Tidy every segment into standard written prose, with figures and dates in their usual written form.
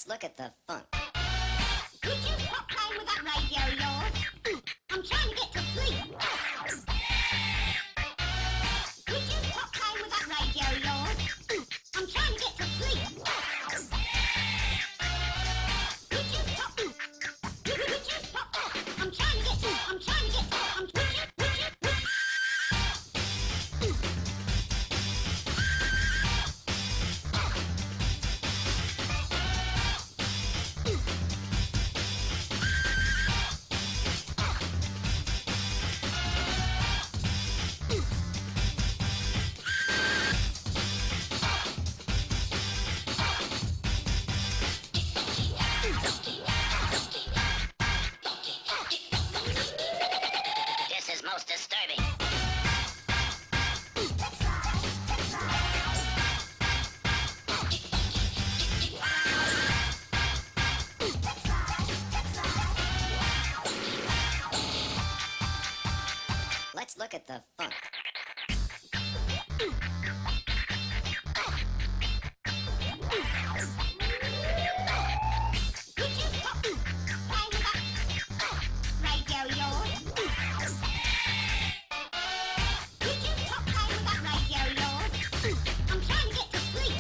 Let's look at the funk. Could you stop playing with that radio of yours? I'm trying to get to sleep. Could you stop playing with that radio of yours? I'm trying to get to sleep. Could you stop? Could you stop? I'm trying to get to. I'm trying to get to. Let's look at the funk. Could you stop playing with that radio of yours? Could you stop playing with that radio of yours? I'm trying to get to sleep.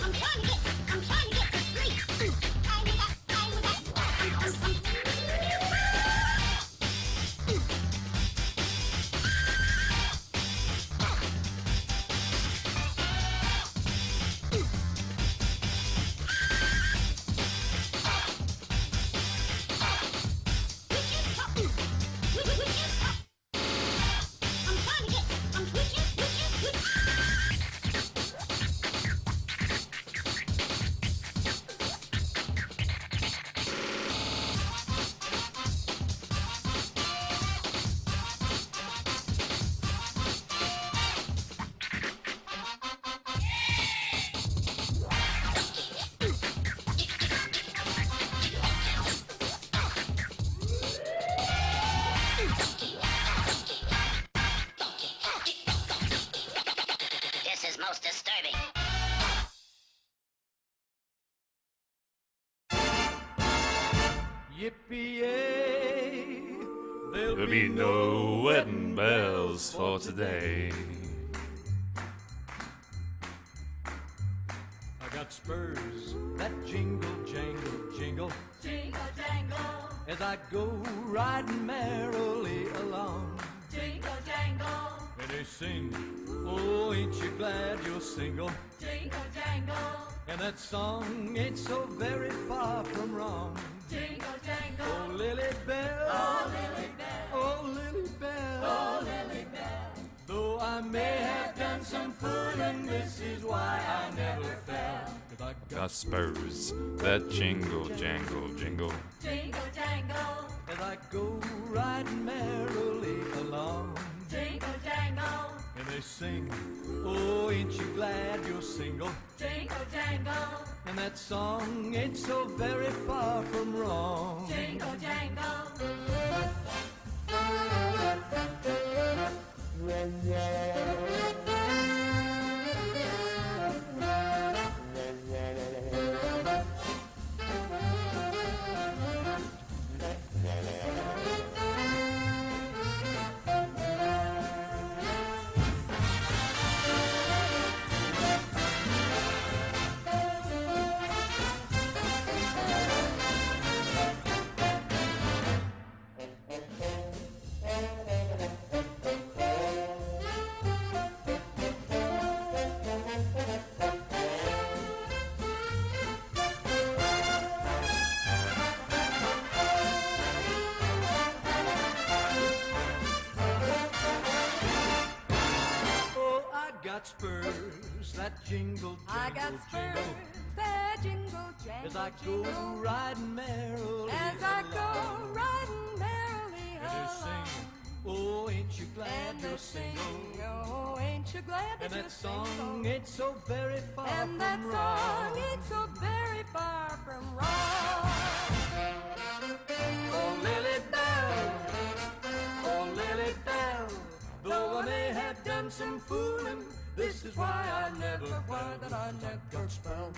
I'm trying to get to sleep. Playing with that. Most disturbing. Yippee-yay, there'll be no wedding bells for today. I got spurs that jingle, jangle, jingle, Jingle jangle, as I go riding merrily along. jingle jangle, And they sing, oh, ain't you glad you're single? jingle jangle, And that song ain't so very far from wrong. jingle jangle, Oh, Lily Bell, oh Lily Bell, oh, Lily Bell, oh Lily Bell. though I may have done some fooling, this is why I never fell. 'Cause I got spurs that jingle, jangle, jingle, Jingle jangle, as I go riding merrily along. jingle jangle, And they sing, oh, ain't you glad you're single? jingle jangle, And that song ain't so very far from wrong. jingle jangle. Got spurs that jingle, jingle, I got spurs jingle, that jingle, jangle, as I go jingle, riding merrily as I go along. riding merrily And they along. sing, oh, ain't you glad And you're they sing, single? oh, ain't you glad that And you're that song single? ain't so very far And from that song wrong. ain't so very far from wrong. Oh, Lily Bell, oh, Lily Bell, though I may have done some fooling, this is why I never Why fell. the but I never felt.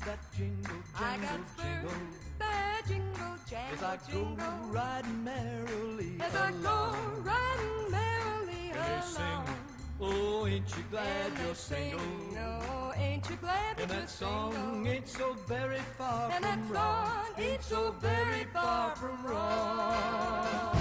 That jingle, I got jingle, spurs jingle. that jingle, As jangle, I go jingle. riding merrily As I go along. riding merrily And they sing, along. oh, ain't you glad And you're they sing, single? no, ain't you glad And that you're that song single? ain't so very far And that from wrong. song ain't so very far from wrong.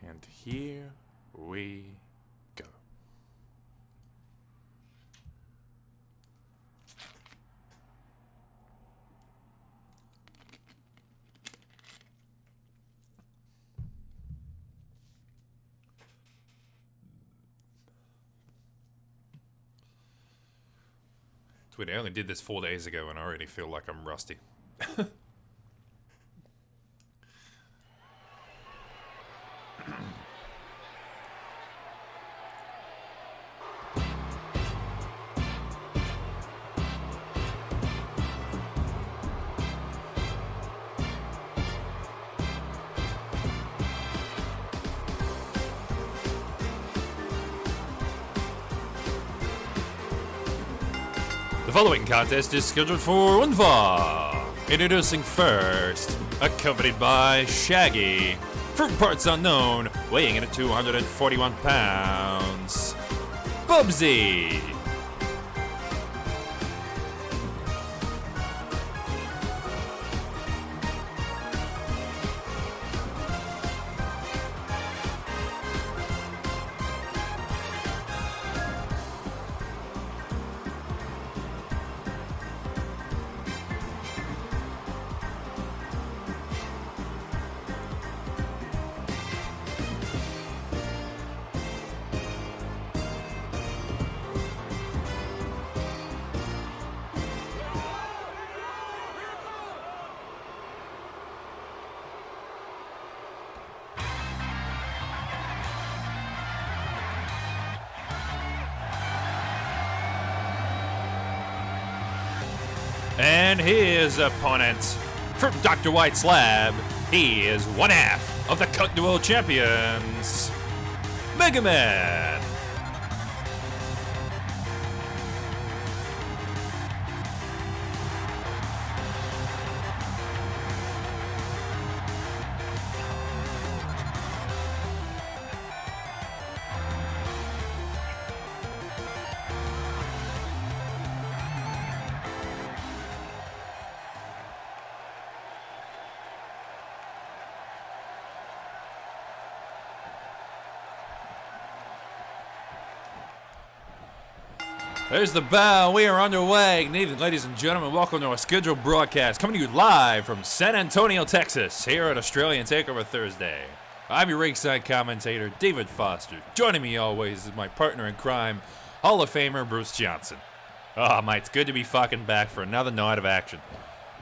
And here we go. Tweet, I only did this 4 days ago and I already feel like I'm rusty. The following contest is scheduled for one fall. Introducing first, accompanied by Shaggy, from parts unknown, weighing in at 241 pounds, Bubsy. And his opponent, from Dr. White's lab, he is one half of the Cunt Duel champions, Mega Man. There's the bell. We are underway. Good evening, ladies and gentlemen. Welcome to our scheduled broadcast, coming to you live from San Antonio, Texas, here at Australian Takeover Thursday. I'm your ringside commentator, David Foster. Joining me always is my partner in crime, Hall of Famer Bruce Johnson. Oh, mate, it's good to be fucking back for another night of action.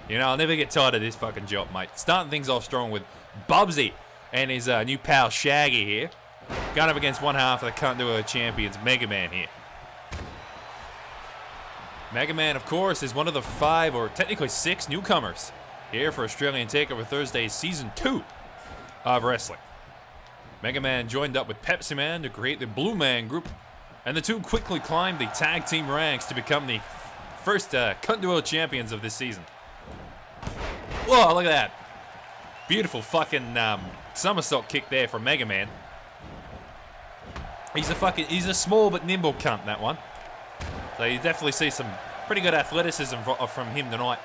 You know, I'll never get tired of this fucking job, mate. Starting things off strong with Bubsy and his new pal Shaggy here. Going up against one half of the Cunt Duel champions, Mega Man here. Mega Man, of course, is one of the 5, or technically 6, newcomers here for Australian Takeover Thursday Season 2 of wrestling. Mega Man joined up with Pepsi Man to create the Blue Man group, and the two quickly climbed the tag team ranks to become the first Cunt Duel champions of this season. Whoa, look at that. Beautiful fucking somersault kick there from Mega Man. He's a small but nimble cunt, that one. So you definitely see some pretty good athleticism from him tonight.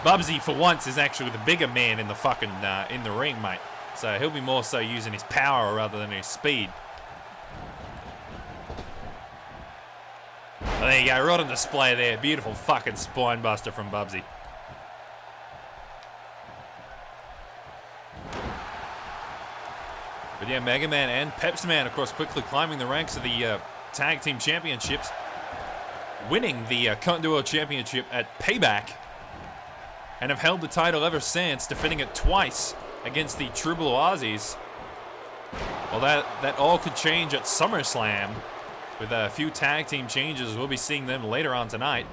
Bubsy, for once, is actually the bigger man in the fucking in the ring, mate. So he'll be more so using his power rather than his speed. Oh, there you go, right on display there. Beautiful fucking spine buster from Bubsy. But yeah, Mega Man and Pepsi Man, of course, quickly climbing the ranks of the Tag Team Championships, winning the Continental World Championship at Payback, and have held the title ever since, defending it twice against the True Blue Aussies. Well, that all could change at SummerSlam with a few tag team changes. We'll be seeing them later on tonight.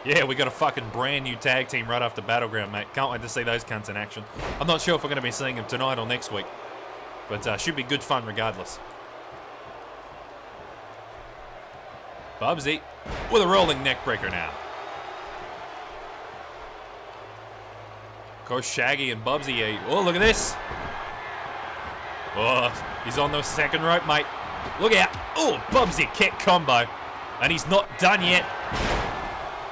Yeah, we got a fucking brand new tag team right after Battleground, mate. Can't wait to see those cunts in action. I'm not sure if we're going to be seeing them tonight or next week, but should be good fun regardless. Bubsy with a rolling neck breaker now. Of course, Shaggy and Bubsy. Oh, look at this. Oh, he's on the second rope, mate. Look out. Oh, Bubsy kick combo. And he's not done yet.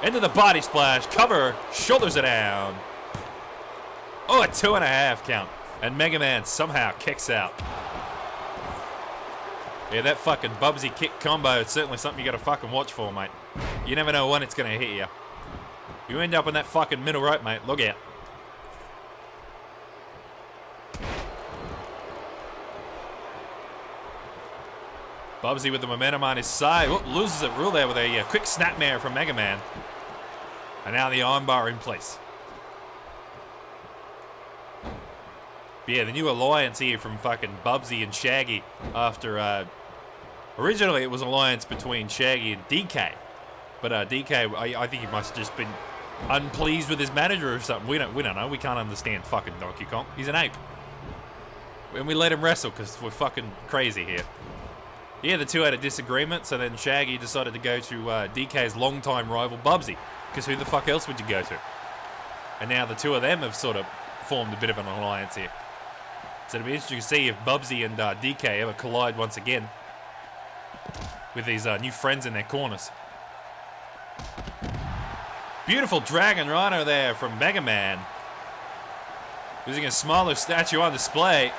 Into the body splash. Cover. Shoulders it down. Oh, a 2.5 count. And Mega Man somehow kicks out. Yeah, that fucking Bubsy kick combo is certainly something you got to fucking watch for, mate. You never know when it's going to hit you. You end up in that fucking middle rope, mate. Look out. Bubsy with the momentum on his side. Oh, loses it real there with a quick snapmare from Mega Man. And now the armbar in place. But yeah, the new alliance here from fucking Bubsy and Shaggy after... originally, it was an alliance between Shaggy and DK. But DK, I think he must have just been unpleased with his manager or something. We don't know. We can't understand fucking Donkey Kong. He's an ape. And we let him wrestle because we're fucking crazy here. Yeah, the two had a disagreement, so then Shaggy decided to go to DK's longtime rival, Bubsy, because who the fuck else would you go to? And now the two of them have sort of formed a bit of an alliance here. So it'll be interesting to see if Bubsy and DK ever collide once again with these new friends in their corners. Beautiful Dragon Rhino there from Mega Man. Using a smaller statue on display.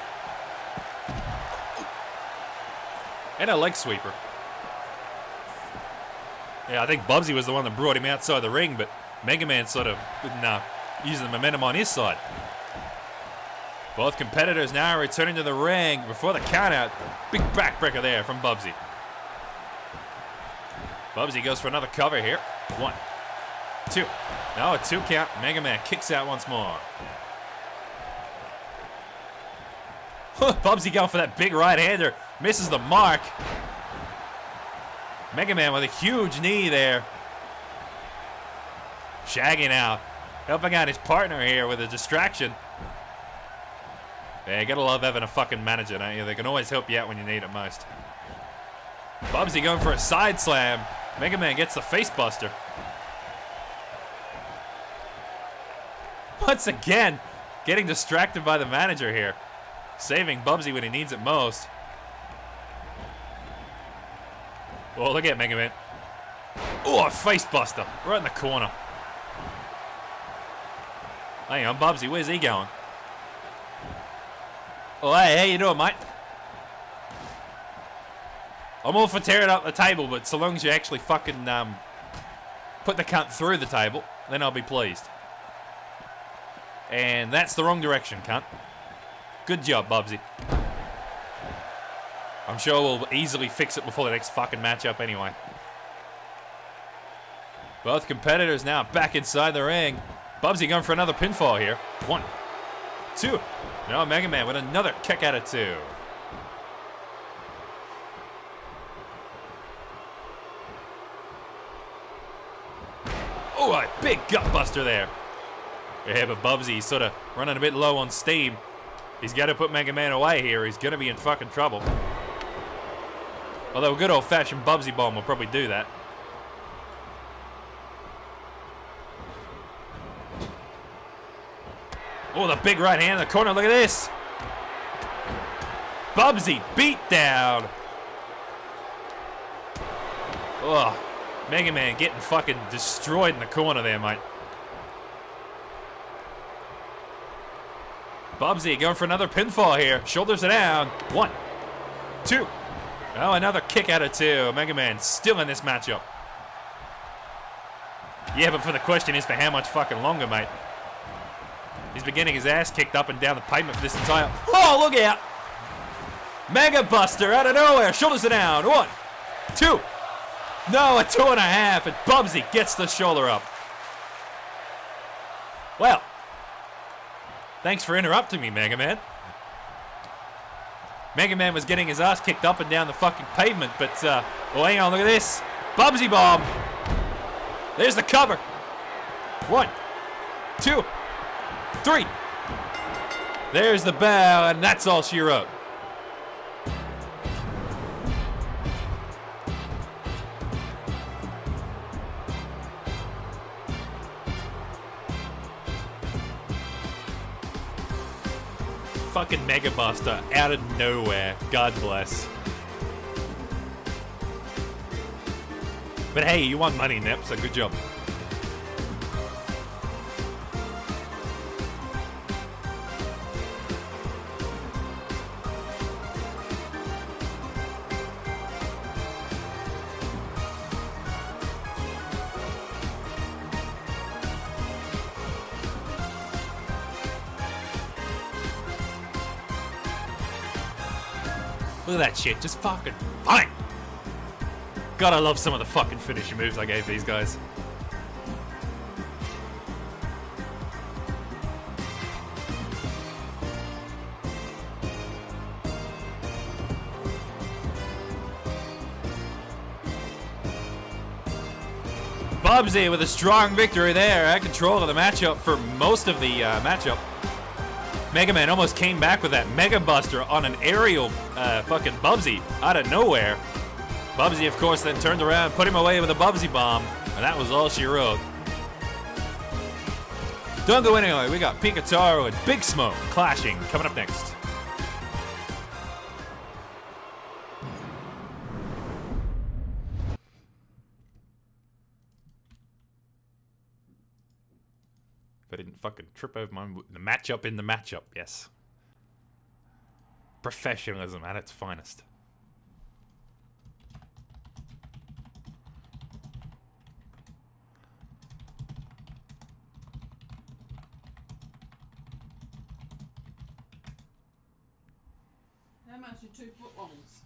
And a leg sweeper. Yeah, I think Bubsy was the one that brought him outside the ring, but Mega Man sort of using the momentum on his side. Both competitors now returning to the ring before the countout. Big backbreaker there from Bubsy. Bubsy goes for another cover here. 1, 2. No, a 2 count. Mega Man kicks out once more. Bubsy going for that big right-hander. Misses the mark. Mega Man with a huge knee there. Shaggy now helping out his partner here with a distraction. Yeah, you gotta love having a fucking manager, don't you? They can always help you out when you need it most. Bubsy going for a side slam. Mega Man gets the face buster. Once again, getting distracted by the manager here. Saving Bubsy when he needs it most. Oh, look at Mega Man. Oh, a face buster. Right in the corner. Hang on, Bubsy, where's he going? Oh, hey, how you doing, mate? I'm all for tearing up the table, but so long as you actually fucking put the cunt through the table, then I'll be pleased. And that's the wrong direction, cunt. Good job, Bubsy. I'm sure we'll easily fix it before the next fucking matchup anyway. Both competitors now back inside the ring. Bubsy going for another pinfall here. 1, 2. No, Mega Man with another kick out of 2. Oh, a big gut buster there. Yeah, but Bubsy's sort of running a bit low on steam. He's got to put Mega Man away here. He's going to be in fucking trouble. Although a good old-fashioned Bubsy bomb will probably do that. Oh, the big right hand in the corner. Look at this. Bubsy beat down. Oh, Mega Man getting fucking destroyed in the corner there, mate. Bubsy going for another pinfall here. Shoulders it down. 1, 2. Oh, another kick out of 2. Mega Man still in this matchup. Yeah, but for the question is for how much fucking longer, mate? He's been getting his ass kicked up and down the pavement for this entire... Oh, look out! Mega Buster out of nowhere. Shoulders it down. 1, 2. No, a 2.5. And Bubsy gets the shoulder up. Well, thanks for interrupting me, Mega Man. Mega Man was getting his ass kicked up and down the fucking pavement, but, oh, hang on, look at this. Bubsy bomb. There's the cover. 1, 2, 3. There's the bow, and that's all she wrote. Fucking Mega Buster out of nowhere. God bless. But hey, you won money, Nip, so good job. Look at that shit, just fucking fine. God, I love some of the fucking finishing moves I gave these guys. Bubsy with a strong victory there. Had control of the matchup for most of the matchup. Mega Man almost came back with that Mega Buster on an aerial fucking Bubsy out of nowhere. Bubsy, of course, then turned around, put him away with a Bubsy bomb, and that was all she wrote. Don't go anywhere. We got Pikachu and Big Smoke clashing coming up next. If I didn't fucking trip over the matchup in the matchup, yes. Professionalism at its finest. How much are 2 footlongs?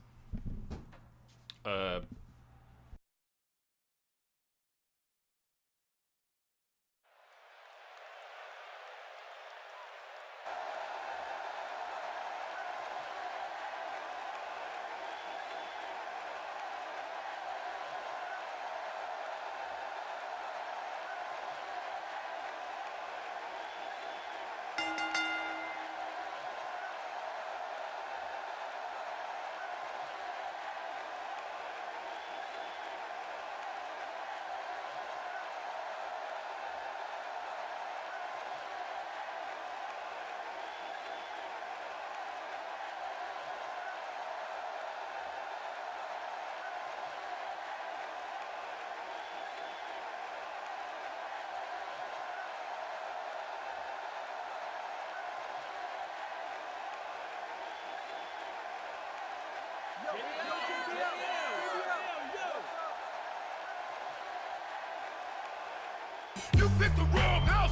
You picked the wrong house,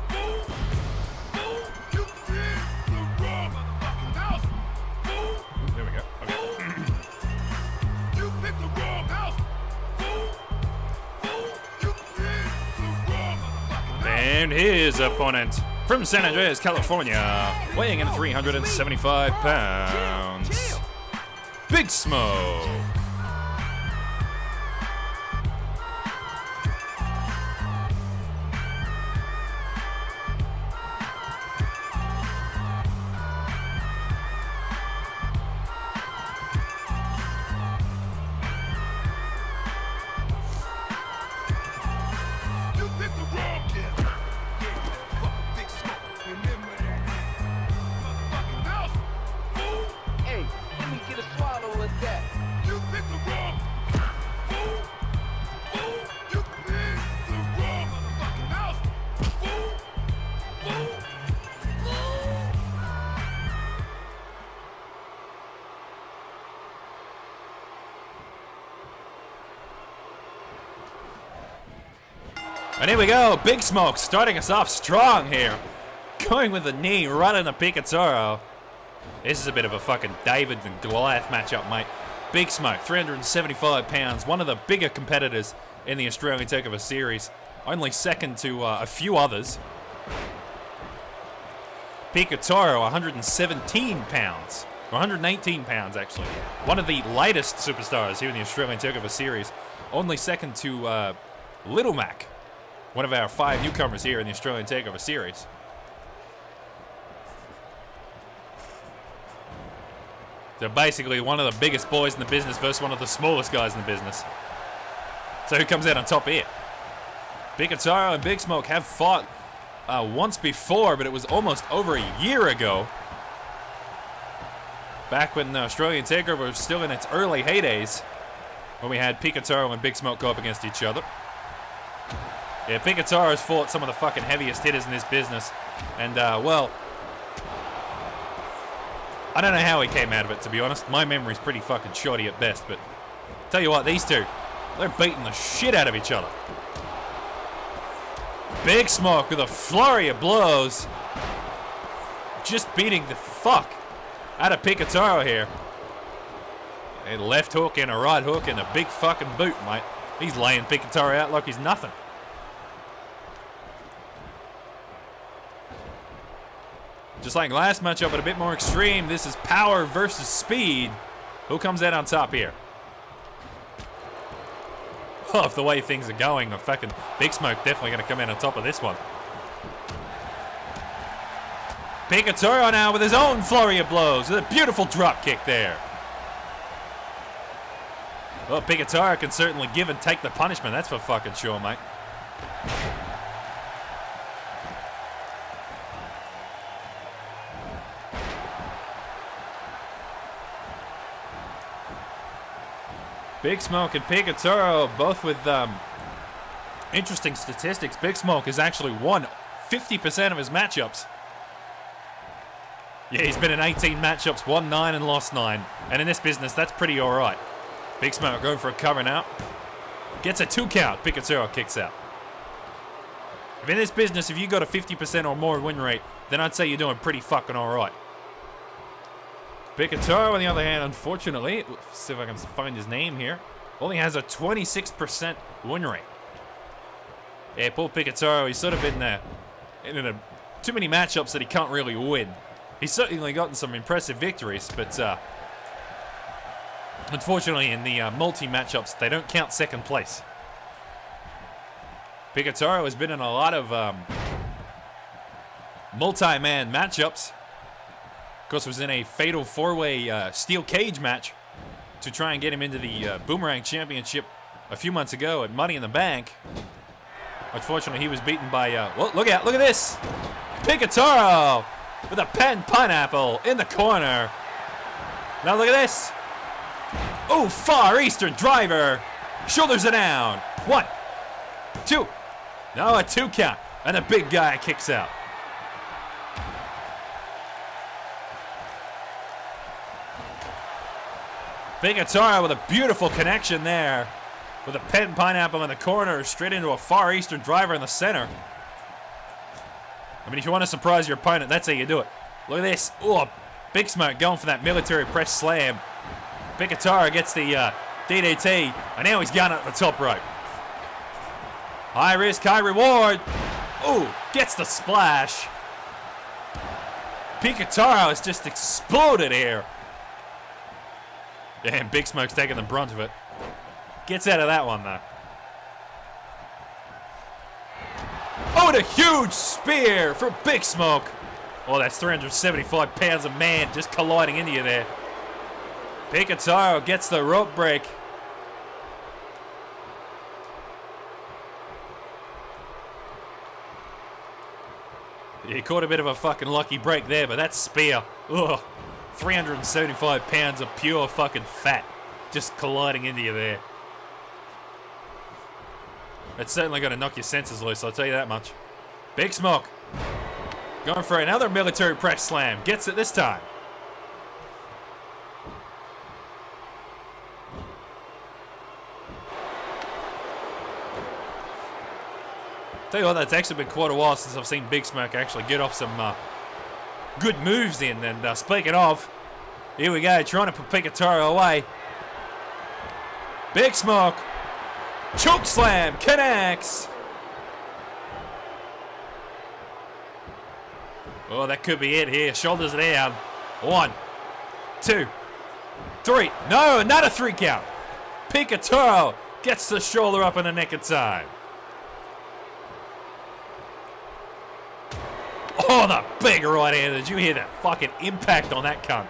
fool! Fool! You picked the wrong motherfucking house, fool! There we go. Okay. You picked the wrong house, fool! Fool! You picked the wrong motherfucking house. And his opponent from San Andreas, California, weighing in 375 pounds, Big Smoke. You picked the wrong kid. Yeah, fucking Big Smoke. Remember that. Motherfucking house, fool! Hey, let me get a swallow of that. You And here we go. Big Smoke starting us off strong here. Going with the knee right on the Picatoro. This is a bit of a fucking David and Goliath matchup, mate. Big Smoke, 375 pounds. One of the bigger competitors in the Australian Takeover series. Only second to a few others. Picatoro, 117 pounds. 118 pounds, actually. One of the lightest superstars here in the Australian Takeover series. Only second to Little Mac. One of our 5 newcomers here in the Australian Takeover series. So basically one of the biggest boys in the business versus one of the smallest guys in the business. So who comes out on top here? Picatoro and Big Smoke have fought once before, but it was almost over a year ago. Back when the Australian Takeover was still in its early heydays. When we had Picatoro and Big Smoke go up against each other. Yeah, Picatoro has fought some of the fucking heaviest hitters in this business. And, well, I don't know how he came out of it, to be honest. My memory's pretty fucking shoddy at best, but tell you what, these two, they're beating the shit out of each other. Big Smoke with a flurry of blows. Just beating the fuck out of Picatoro here. A left hook and a right hook and a big fucking boot, mate. He's laying Picatoro out like he's nothing. Just like last matchup, but a bit more extreme. This is power versus speed. Who comes out on top here? Oh, if the way things are going, a fucking Big Smoke definitely going to come in on top of this one. Picatoro now with his own flurry of blows. With a beautiful drop kick there. Well, Picatoro can certainly give and take the punishment. That's for fucking sure, mate. Big Smoke and Picatoro both with interesting statistics. Big Smoke has actually won 50% of his matchups. Yeah, he's been in 18 matchups, won 9 and lost 9. And in this business, that's pretty alright. Big Smoke going for a cover now. Gets a 2 count. Picatoro kicks out. If in this business, if you got a 50% or more win rate, then I'd say you're doing pretty fucking alright. Picatoro, on the other hand, unfortunately, let's see if I can find his name here, only has a 26% win rate. Yeah, poor Picatoro, he's sort of been in too many matchups that he can't really win. He's certainly gotten some impressive victories, but unfortunately in the multi-matchups, they don't count second place. Picatoro has been in a lot of multi-man matchups. Of course, was in a fatal 4-way steel cage match to try and get him into the Boomerang Championship a few months ago at Money in the Bank. Unfortunately, he was beaten by, well, look at this! Picatoro with a pineapple in the corner. Now look at this. Oh, Far Eastern driver. Shoulders it down. 1, 2. Now a 2 count. And the big guy kicks out. Picatoro with a beautiful connection there. With a pineapple in the corner, straight into a Far Eastern driver in the center. I mean, if you want to surprise your opponent, that's how you do it. Look at this. Oh, Big Smoke going for that military press slam. Picatoro gets the DDT, and now he's got it at the top rope. High risk, high reward. Oh, gets the splash. Picatoro has just exploded here. Damn, Big Smoke's taking the brunt of it. Gets out of that one, though. Oh, and a huge spear for Big Smoke. Oh, that's 375 pounds of man just colliding into you there. Picatoro gets the rope break. He caught a bit of a fucking lucky break there, but that spear, ugh, 375 pounds of pure fucking fat just colliding into you there. It's certainly going to knock your senses loose, I'll tell you that much. Big Smoke going for another military press slam. Gets it this time. Tell you what, that's actually been quite a while since I've seen Big Smoke actually get off some good moves in. And speaking of, here we go, trying to put Picatoro away. Big Smoke. Choke slam, connects. Oh, that could be it here. Shoulders down. 1, 2, 3. No, not a 3 count. Picatoro gets the shoulder up in the nick of time. Oh, the big right hand. Did you hear that fucking impact on that cunt?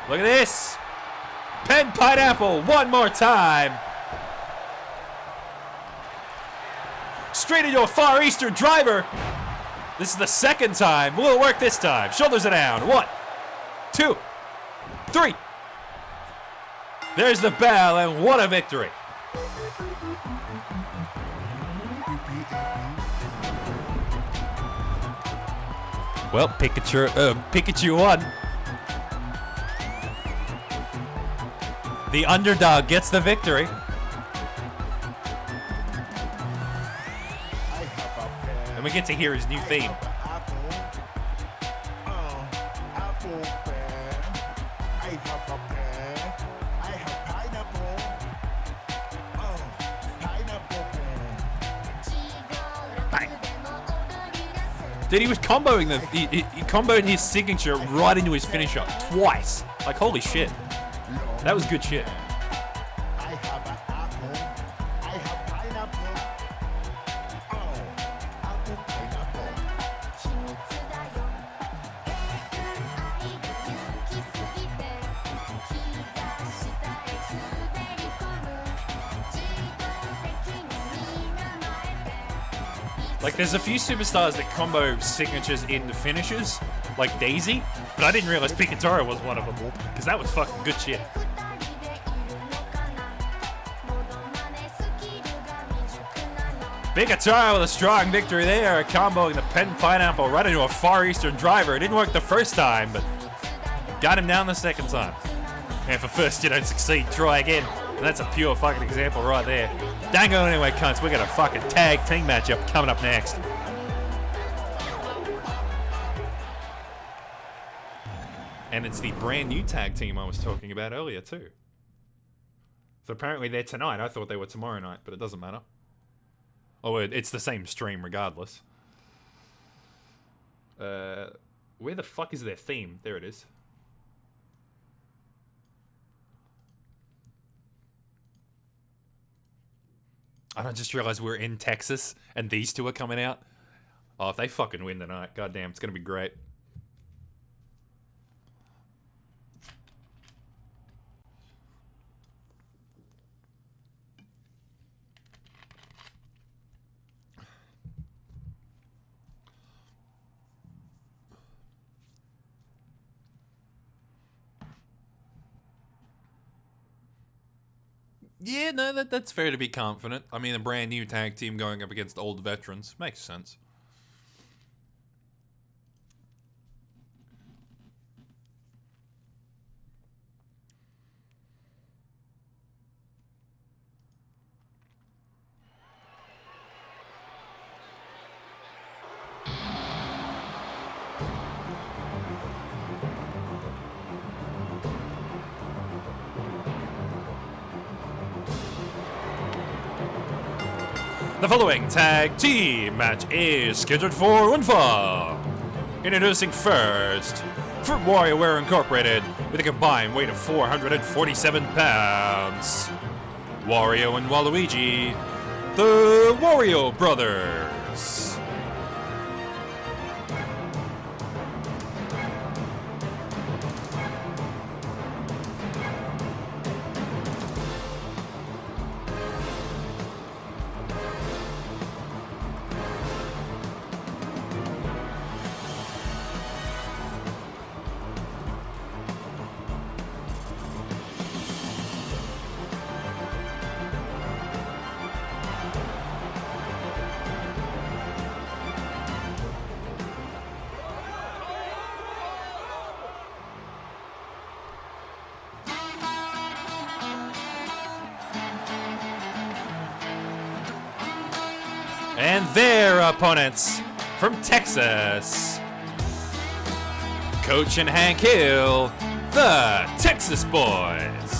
Look at this. Pen pineapple one more time. Straight into a Far Eastern driver. This is the second time. Will it work this time? Shoulders are down. 1, 2, 3. There's the bell, and what a victory. Well, Pikachu won. The underdog gets the victory. And we get to hear his new theme. Bang. Dude, he was comboing he comboed his signature right into his finisher twice. Like, holy shit. That was good shit. Like, there's a few superstars that combo signatures into finishes, like Daisy, but I didn't realize Picatoro was one of them, because that was fucking good shit. Picatoro with a strong victory there, comboing the pen pineapple right into a Far Eastern driver. It didn't work the first time, but got him down the second time. And for first you don't succeed, try again. And that's a pure fucking example right there. Dango anyway, cunts, we got a fucking tag team matchup coming up next. And it's the brand new tag team I was talking about earlier too. So apparently they're tonight. I thought they were tomorrow night, but it doesn't matter. Oh, it's the same stream regardless. Where the fuck is their theme? There it is. I just realized we're in Texas and these two are coming out. Oh, if they fucking win tonight, goddamn, it's gonna be great. Yeah, no, that's fair to be confident. I mean, a brand new tag team going up against old veterans. Makes sense. The following tag team match is scheduled for one fall. Introducing first, Fruit Warrior Incorporated with a combined weight of 447 pounds. Wario and Waluigi, the Wario Brothers. And their opponents from Texas, Coach and Hank Hill, the Texas Boys.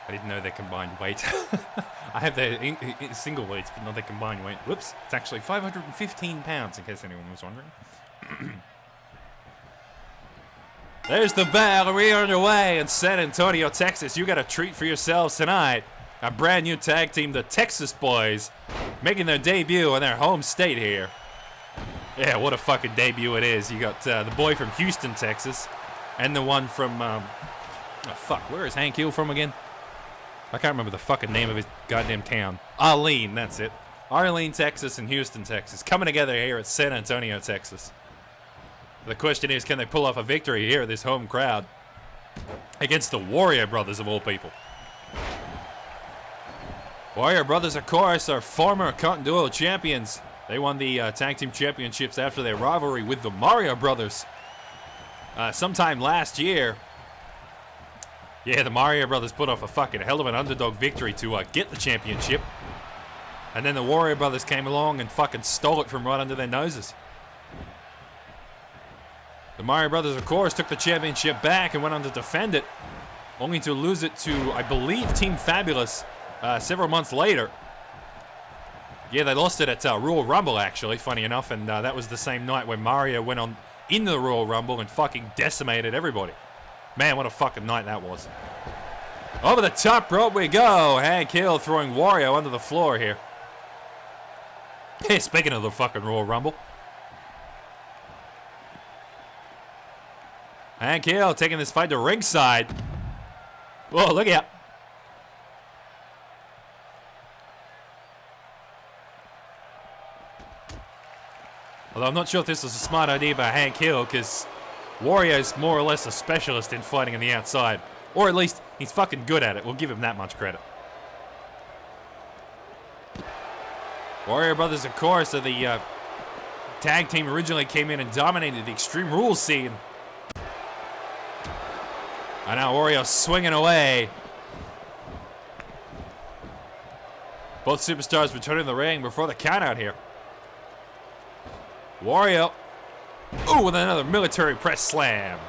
I didn't know their combined weight. I have their single weights, but not their combined weight. Whoops. It's actually 515 pounds, in case anyone was wondering. There's the bell. We're underway in San Antonio, Texas. You got a treat for yourselves tonight. A brand new tag team, the Texas Boys, making their debut in their home state here. Yeah, what a fucking debut it is. You got the boy from Houston, Texas, and the one from... oh, fuck. Where is Hank Hill from again? I can't remember the fucking name of his goddamn town. Arlene, that's it. Arlene, Texas and Houston, Texas. Coming together here at San Antonio, Texas. The question is, can they pull off a victory here at this home crowd against the Warrior Brothers of all people? Warrior Brothers, of course, are former Continental champions. They won the tag team championships after their rivalry with the Mario Brothers sometime last year. Yeah, the Mario Brothers put off a fucking hell of an underdog victory to get the championship. And then the Warrior Brothers came along and fucking stole it from right under their noses. The Mario Brothers, of course, took the championship back and went on to defend it, only to lose it to, I believe, Team Fabulous several months later. Yeah, they lost it at Royal Rumble, actually, funny enough, and that was the same night when Mario went on into the Royal Rumble and fucking decimated everybody. Man, what a fucking night that was. Over the top rope we go. Hank Hill throwing Wario onto the floor here. Hey, speaking of the fucking Royal Rumble. Hank Hill taking this fight to ringside. Whoa, look out. Although I'm not sure if this was a smart idea by Hank Hill, because Wario is more or less a specialist in fighting on the outside. Or at least, he's fucking good at it. We'll give him that much credit. Warrior Brothers, of course, are the tag team originally came in and dominated the Extreme Rules scene. And now Wario swinging away. Both superstars returning to the ring before the count out here. Wario. Ooh, with another military press slam.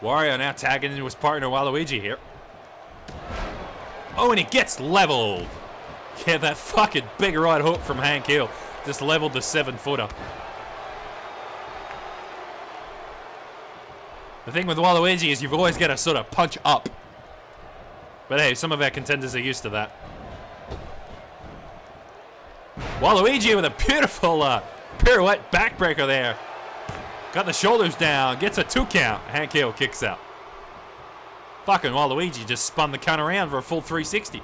Wario now tagging into his partner Waluigi here. Oh, and he gets leveled. Yeah, that fucking big right hook from Hank Hill just leveled the 7-footer. The thing with Waluigi is you've always got to sort of punch up. But hey, some of our contenders are used to that. Waluigi with a beautiful pirouette backbreaker there. Got the shoulders down, gets a 2 count. Hank Hill kicks out. Fucking Waluigi just spun the count around for a full 360.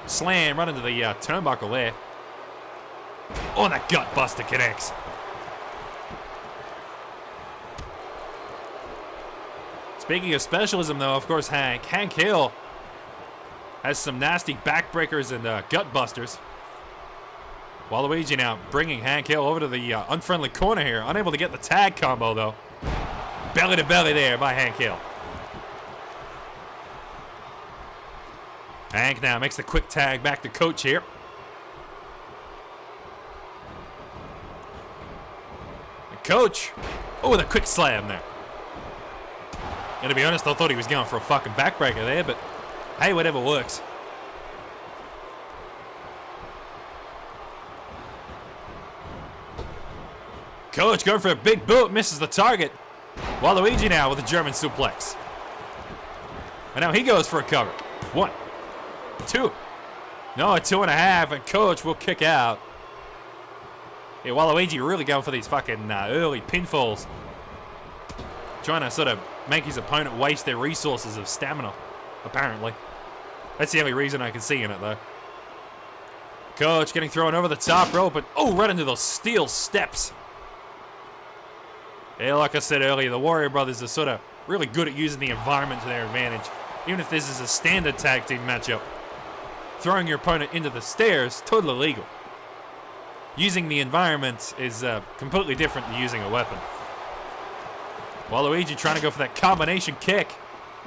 Slam right into the turnbuckle there. Oh, and that gut buster connects. Speaking of specialism, though, of course, Hank Hill has some nasty backbreakers and gut busters. Waluigi now bringing Hank Hill over to the unfriendly corner here. Unable to get the tag combo, though. Belly to belly there by Hank Hill. Hank now makes the quick tag back to Coach here. And Coach, oh, with a quick slam there. And to be honest, I thought he was going for a fucking backbreaker there, but hey, whatever works. Coach going for a big boot, misses the target. Waluigi now with a German suplex. And now he goes for a cover. 1, 2. No, a 2.5, and Coach will kick out. Yeah, Waluigi really going for these fucking early pinfalls. Trying to sort of make his opponent waste their resources of stamina, apparently. That's the only reason I can see in it, though. Coach getting thrown over the top rope, but oh, right into those steel steps. Yeah, like I said earlier, the Warrior Brothers are sort of really good at using the environment to their advantage. Even if this is a standard tag team matchup, throwing your opponent into the stairs, totally legal. Using the environment is completely different than using a weapon. Waluigi trying to go for that combination kick.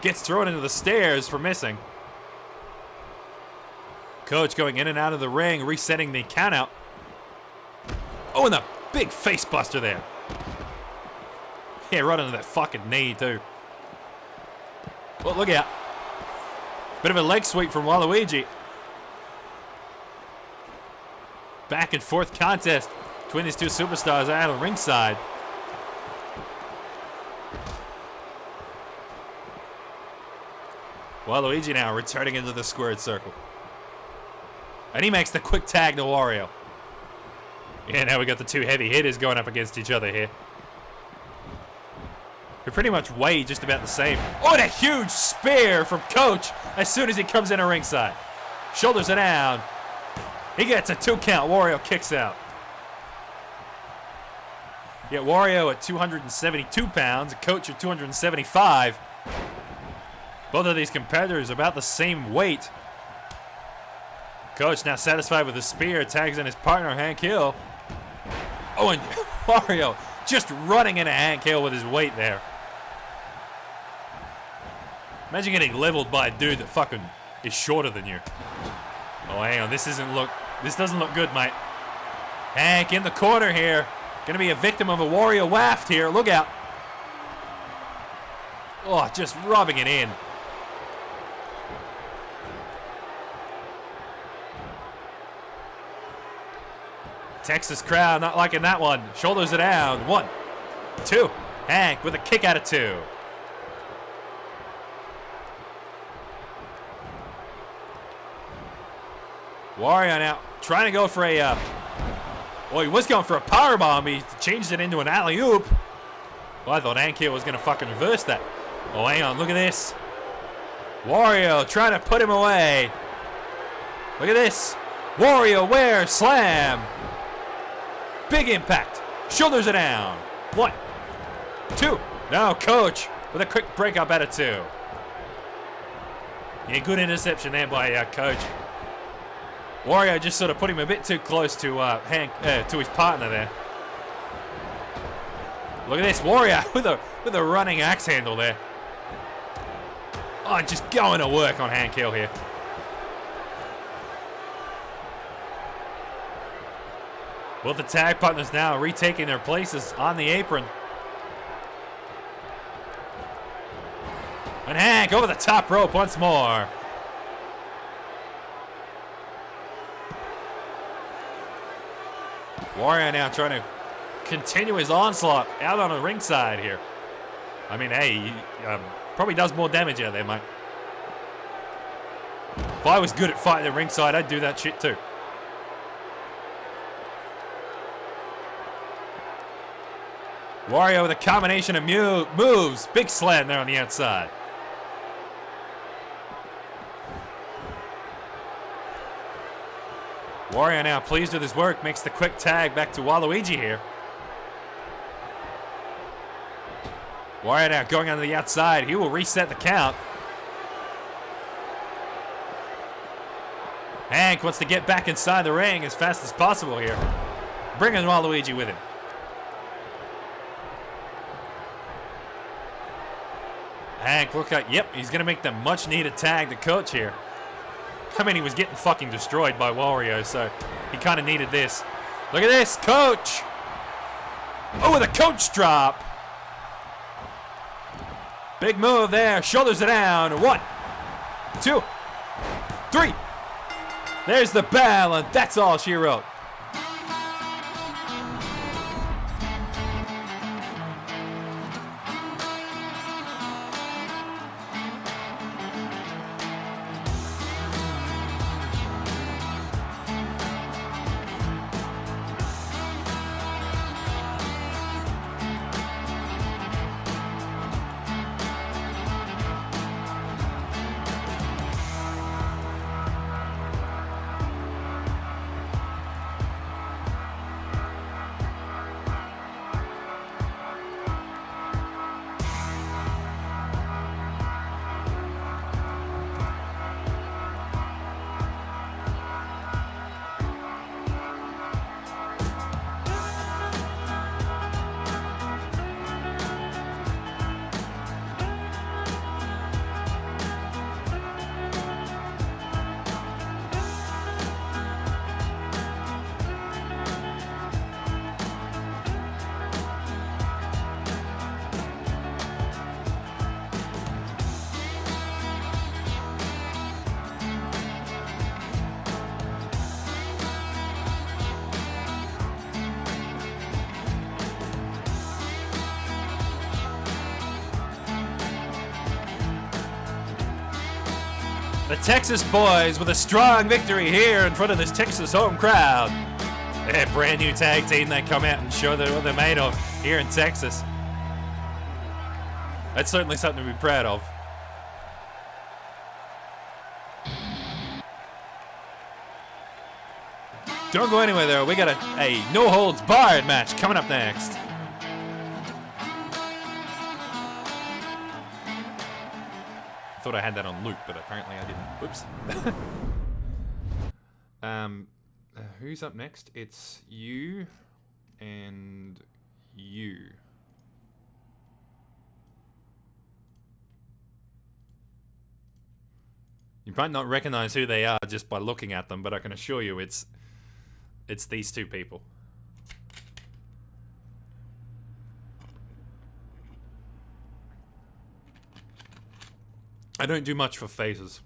Gets thrown into the stairs for missing. Coach going in and out of the ring, resetting the countout. Oh, and a big face buster there. Yeah, right into that fucking knee, too. Well, look out. Bit of a leg sweep from Waluigi. Back and forth contest between these two superstars out of ringside. Waluigi now returning into the squared circle. And he makes the quick tag to Wario. Yeah, now we got the two heavy hitters going up against each other here. They pretty much weigh just about the same. Oh, and a huge spear from Coach as soon as he comes into ringside. Shoulders it down. He gets a 2 count. Wario kicks out. Yet Wario at 272 pounds, Coach at 275. Both of these competitors about the same weight. Coach now satisfied with the spear, tags in his partner, Hank Hill. Oh, and Wario just running into Hank Hill with his weight there. Imagine getting leveled by a dude that fucking is shorter than you. Oh, hang on, this doesn't look good, mate. Hank in the corner here. Gonna be a victim of a Wario waft here. Look out. Oh, just rubbing it in. Texas crowd not liking that one. Shoulders it down. 1, 2. Hank with a kick out of 2. Wario now trying to go for a, well, he was going for a powerbomb. He changed it into an alley-oop. Well, I thought Hank here was going to fucking reverse that. Oh, hang on. Look at this. Wario trying to put him away. Look at this. WarioWare slam. Big impact. Shoulders it down. 1, 2. Now Coach with a quick breakup out of 2. Yeah, good interception there by Coach. Wario just sort of put him a bit too close to to his partner there. Look at this, Wario with a running axe handle there. Oh, just going to work on Hank Hill here. Both the tag partners now retaking their places on the apron. And Hank over the top rope once more. Wario now trying to continue his onslaught out on the ringside here. I mean, hey, he probably does more damage out there, mate. If I was good at fighting at ringside, I'd do that shit too. Wario with a combination of moves. Big slam there on the outside. Wario now pleased with his work, makes the quick tag back to Waluigi here. Wario now going on to the outside. He will reset the count. Hank wants to get back inside the ring as fast as possible here. Bringing Waluigi with him. Hank look like, yep, he's going to make the much needed tag to Coach here. I mean, he was getting fucking destroyed by Wario, so he kind of needed this. Look at this, Coach. Oh, with a Coach drop. Big move there. Shoulders it down. 1, 2, 3. There's the bell, and that's all she wrote. The Texas boys with a strong victory here in front of this Texas home crowd. A brand new tag team that come out and show what they're made of here in Texas. That's certainly something to be proud of. Don't go anywhere though. We got a no holds barred match coming up next. I thought I had that on loop, but apparently I didn't. Whoops. Who's up next? It's you and you. You might not recognize who they are just by looking at them, but I can assure you it's these two people. I don't do much for faces.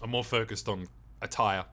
I'm more focused on attire.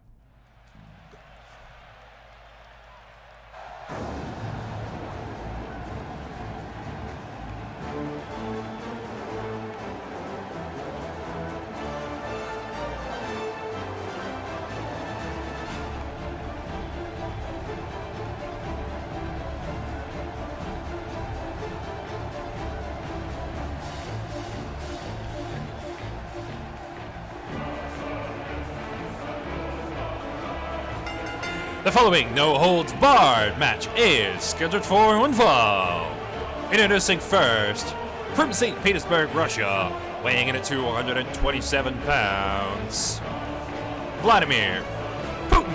The following no holds barred match is scheduled for one fall. Introducing first, from St. Petersburg, Russia, weighing in at 227 pounds, Vladimir Putin.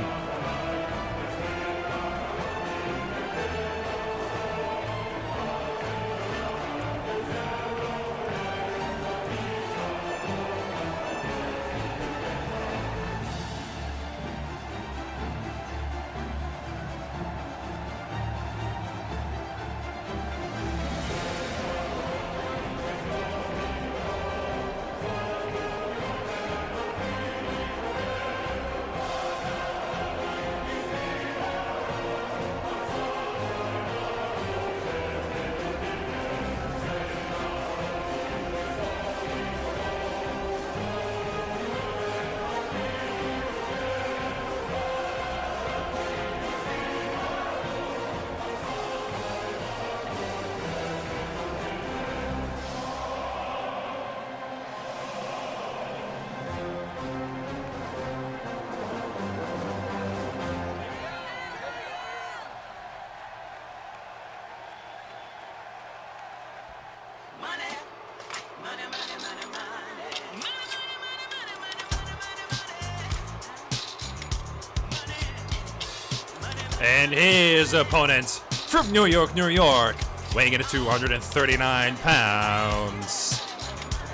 And his opponent from New York, New York, weighing in at 239 pounds,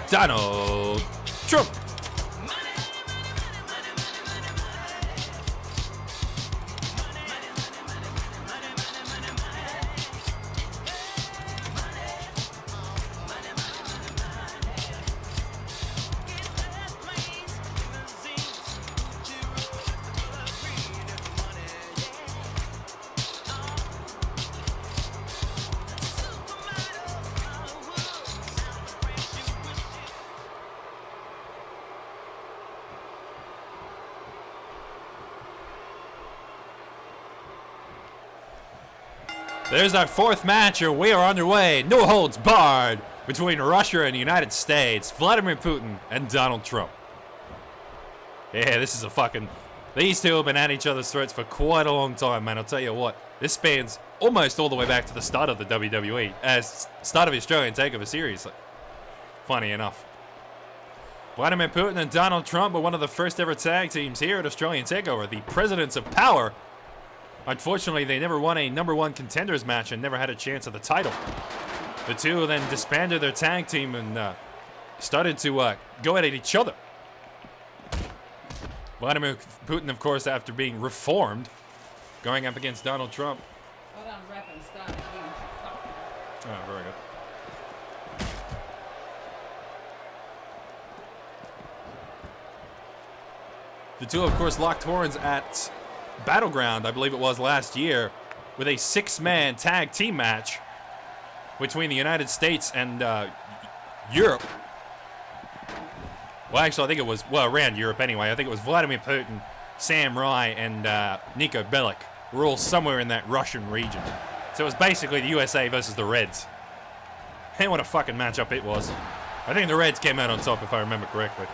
Donald Trump. There's our fourth match, and we are underway. No holds barred between Russia and the United States. Vladimir Putin and Donald Trump. Yeah, this is a fucking... These two have been at each other's throats for quite a long time, man. I'll tell you what. This spans almost all the way back to the start of the WWE. Start of the Australian Takeover series. Funny enough. Vladimir Putin and Donald Trump were one of the first ever tag teams here at Australian Takeover. The Presidents of Power. Unfortunately, they never won a #1 contenders match and never had a chance at the title. The two then disbanded their tag team and started to go at each other. Vladimir Putin, of course, after being reformed, going up against Donald Trump. Hold on, rapping, stop it. Oh, very good. The two, of course, locked horns at Battleground, I believe it was last year, with a 6-man tag team match between the United States and Europe. Well, actually, I think it was, well, around Europe anyway. I think it was Vladimir Putin, Sam Rai, and Niko Bellic were all somewhere in that Russian region. So it was basically the USA versus the Reds. And what a fucking matchup it was. I think the Reds came out on top, if I remember correctly.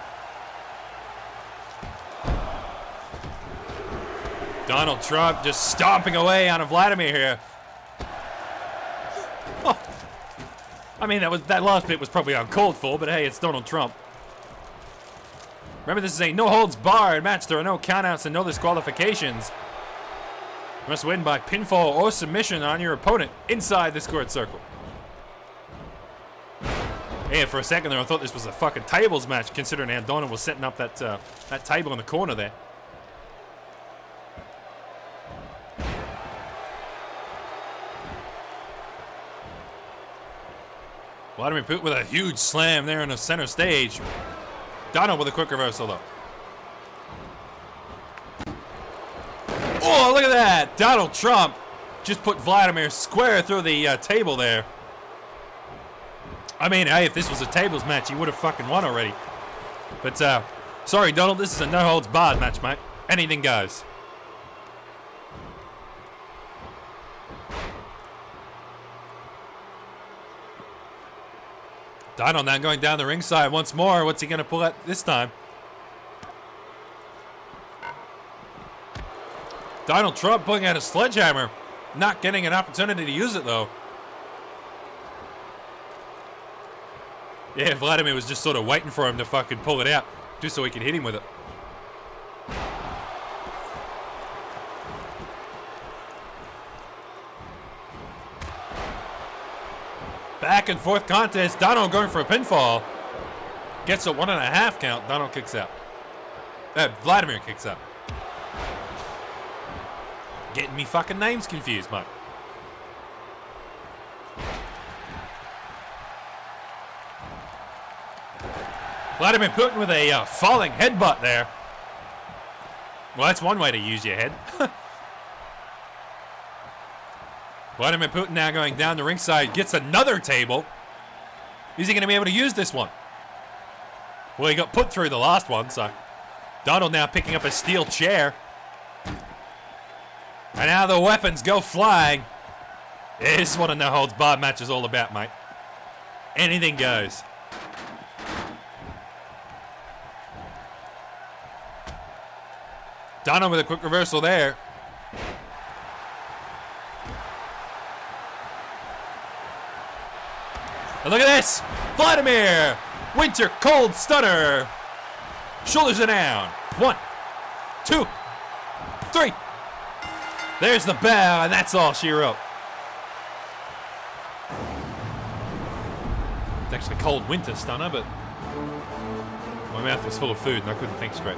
Donald Trump just stomping away on a Vladimir here. Oh. I mean, that last bit was probably uncalled for, but hey, it's Donald Trump. Remember, this is a no-holds-barred match. There are no countouts and no disqualifications. You must win by pinfall or submission on your opponent inside the squared circle. Yeah, for a second there, I thought this was a fucking tables match, considering how Donald was setting up that table in the corner there. Vladimir Putin with a huge slam there in the center stage. Donald with a quick reversal, though. Oh, look at that! Donald Trump just put Vladimir square through the table there. I mean, hey, if this was a tables match, he would have fucking won already. But, sorry, Donald, this is a no-holds-barred match, mate. Anything goes. Donald now going down the ringside once more. What's he going to pull out this time? Donald Trump pulling out a sledgehammer. Not getting an opportunity to use it, though. Yeah, Vladimir was just sort of waiting for him to fucking pull it out, just so he could hit him with it. Back and forth contest. Donald going for a pinfall. Gets a 1.5 count. Donald kicks out. Vladimir kicks out. Getting me fucking names confused, mate. Vladimir Putin with a falling headbutt there. Well, that's one way to use your head. Vladimir Putin now going down the ringside, gets another table. Is he going to be able to use this one? Well, he got put through the last one, so Donald now picking up a steel chair. And now the weapons go flying. This is what a no-holds-barred match is all about, mate. Anything goes. Donald with a quick reversal there. And look at this! Vladimir! Winter cold stunner! Shoulders are down. 1, 2, 3. There's the bell, and that's all she wrote. It's actually cold winter stunner, but my mouth was full of food and I couldn't think straight.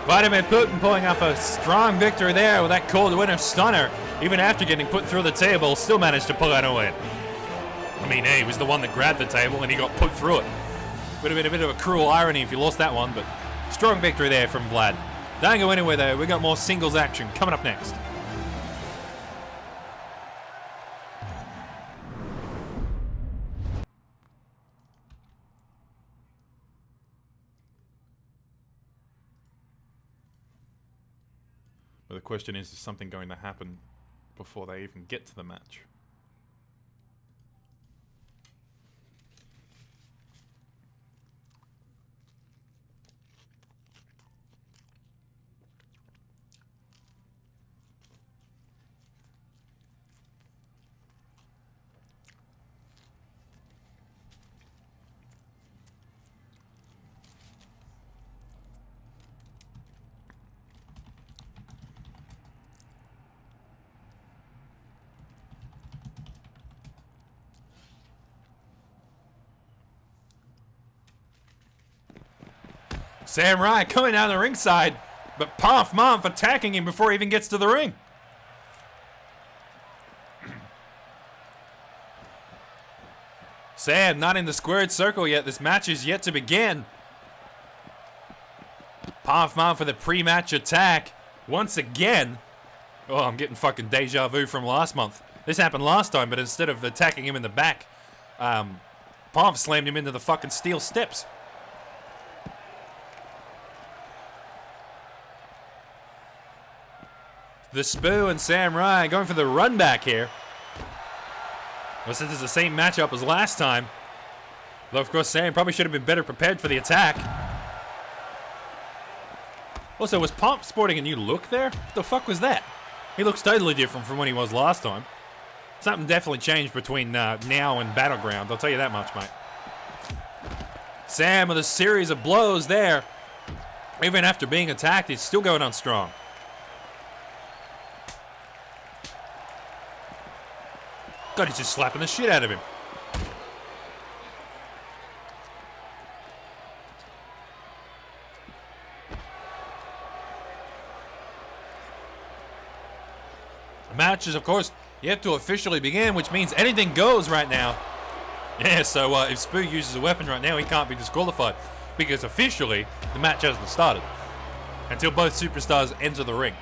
Vladimir Putin pulling off a strong victory there with that cold winter stunner. Even after getting put through the table, still managed to pull out a win. I mean, hey, he was the one that grabbed the table and he got put through it. Would have been a bit of a cruel irony if he lost that one, but strong victory there from Vlad. Don't go anywhere though, we got more singles action coming up next. But the question is something going to happen before they even get to the match? Sam Rye coming down the ringside, but Pomp Momp attacking him before he even gets to the ring. Sam not in the squared circle yet. This match is yet to begin. Pomp Momp for the pre-match attack once again. Oh, I'm getting fucking deja vu from last month. This happened last time, but instead of attacking him in the back, Pomp slammed him into the fucking steel steps. The Spoo and Sam Rye going for the run back here. Well, since it's the same matchup as last time. Though, of course, Sam probably should have been better prepared for the attack. Also, was Pomp sporting a new look there? What the fuck was that? He looks totally different from when he was last time. Something definitely changed between now and Battleground, I'll tell you that much, mate. Sam with a series of blows there. Even after being attacked, he's still going on strong. God, he's just slapping the shit out of him. The match is, of course, yet to officially begin, which means anything goes right now. Yeah, so if Spoo uses a weapon right now, he can't be disqualified. Because officially, the match hasn't started. Until both superstars enter the ring.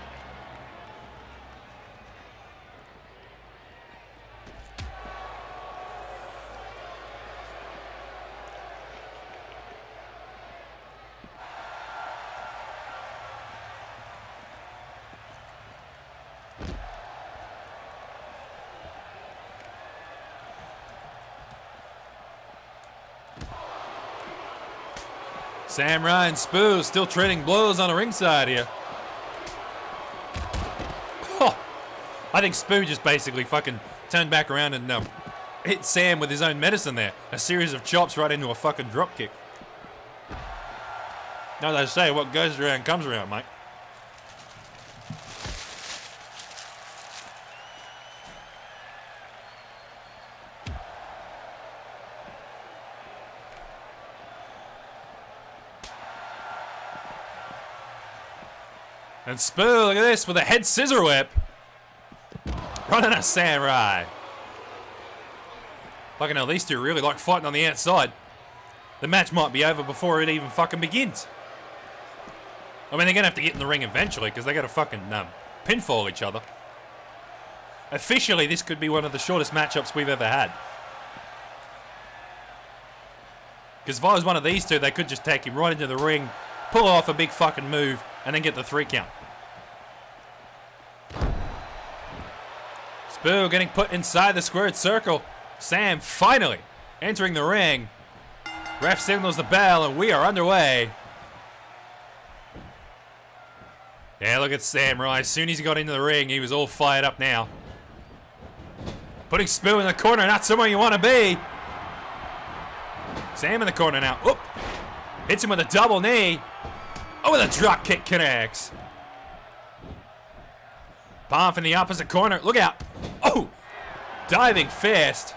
Sam Rye and Spoo still trading blows on the ringside here. Oh, I think Spoo just basically fucking turned back around and hit Sam with his own medicine there. A series of chops right into a fucking drop kick. Now they say what goes around comes around, mate. And Spoo, look at this, with a head scissor whip. Running a Sam Rye. Fucking hell, these two really like fighting on the outside. The match might be over before it even fucking begins. I mean, they're going to have to get in the ring eventually because they got to fucking pinfall each other. Officially, this could be one of the shortest matchups we've ever had. Because if I was one of these two, they could just take him right into the ring, pull off a big fucking move, and then get the 3 count. Spoo getting put inside the squared circle. Sam finally entering the ring. Ref signals the bell and we are underway. Yeah, look at Sam Rye. As soon as he got into the ring, he was all fired up now. Putting Spoo in the corner, not somewhere you want to be. Sam in the corner now. Oop. Hits him with a double knee. Oh, with a drop kick connects. Pomp in the opposite corner. Look out. Oh! Diving fast.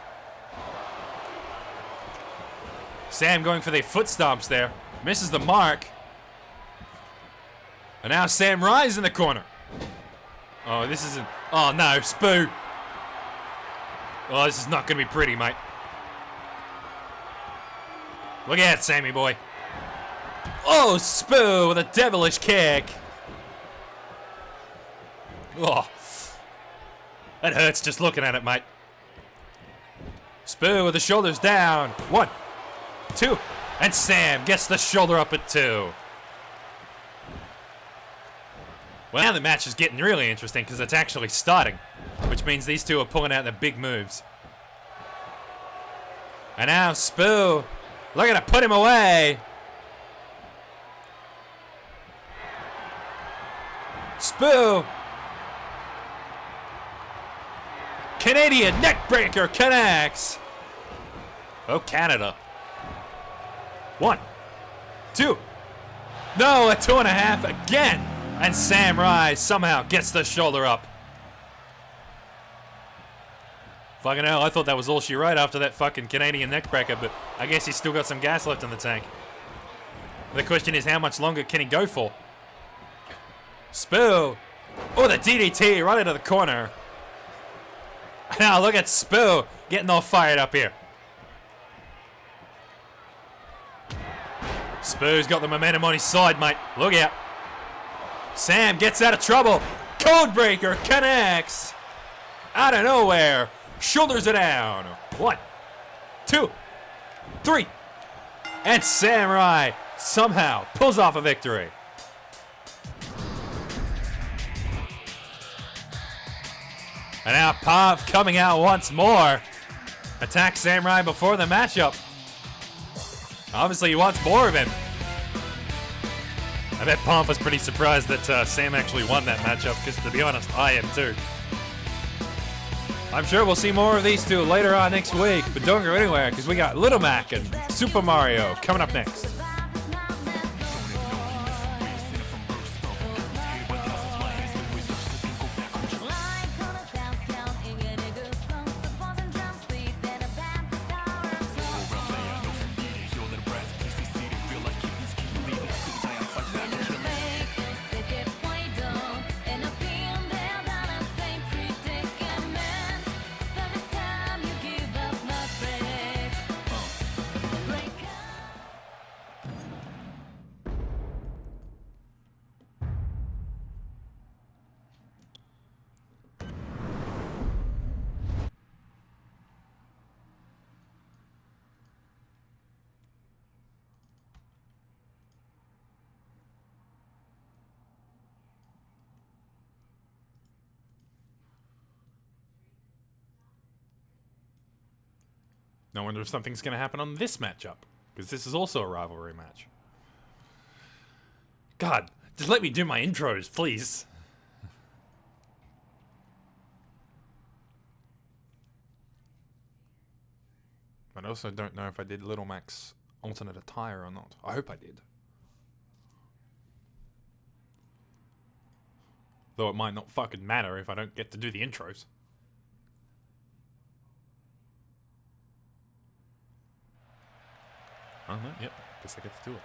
Sam going for the foot stomps there. Misses the mark. And now Sam Rye's in the corner. Oh, this isn't... Oh, no. Spoo. Oh, this is not going to be pretty, mate. Look out, Sammy boy. Oh, Spoo with a devilish kick. Oh. That hurts just looking at it, mate. Spoo with the shoulders down. 1, 2. And Sam gets the shoulder up at 2. Well, now the match is getting really interesting because it's actually starting. Which means these two are pulling out their big moves. And now Spoo looking to put him away. Spoo. Canadian neckbreaker connects. Oh, Canada. 1, 2. No, a 2.5 again. And Sam Rye somehow gets the shoulder up. Fucking hell, I thought that was all she wrote after that fucking Canadian neckbreaker, but I guess he's still got some gas left in the tank. The question is, how much longer can he go for? Spill. Oh, the DDT right into the corner. Now look at Spill getting all fired up here. Spill's got the momentum on his side, mate. Look out. Sam gets out of trouble. Codebreaker connects. Out of nowhere. Shoulders it down. 1, 2, 3. And Samurai somehow pulls off a victory. And now Pop coming out once more. Attacks Samurai before the matchup. Obviously he wants more of him. I bet Pomp was pretty surprised that Sam actually won that matchup, because to be honest, I am too. I'm sure we'll see more of these two later on next week, but don't go anywhere, because we got Little Mac and Super Mario coming up next. I wonder if something's going to happen on this matchup, because this is also a rivalry match. God, just let me do my intros, please. I also don't know if I did Little Mac's alternate attire or not. I hope I did. Though it might not fucking matter if I don't get to do the intros. Oh, no, yep, guess I get to do it.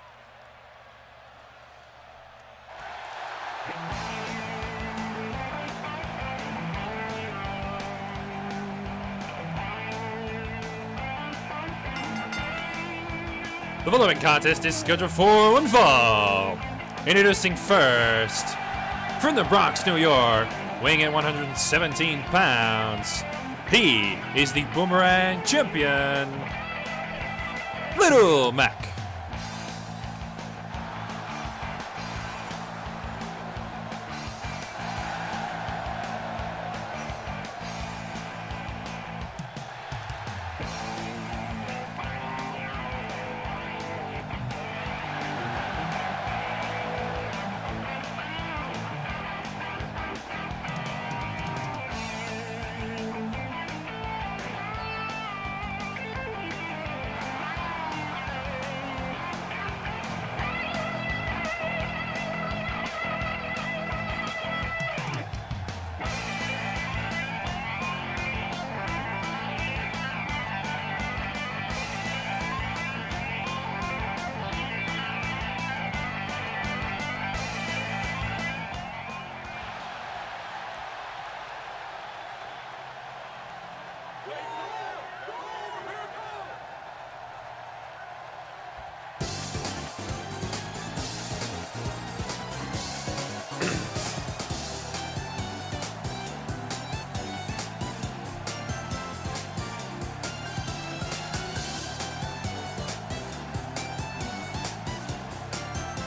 The following contest is scheduled for one fall. Introducing first, from the Bronx, New York, weighing in 117 pounds, he is the Boomerang Champion, Little Mac.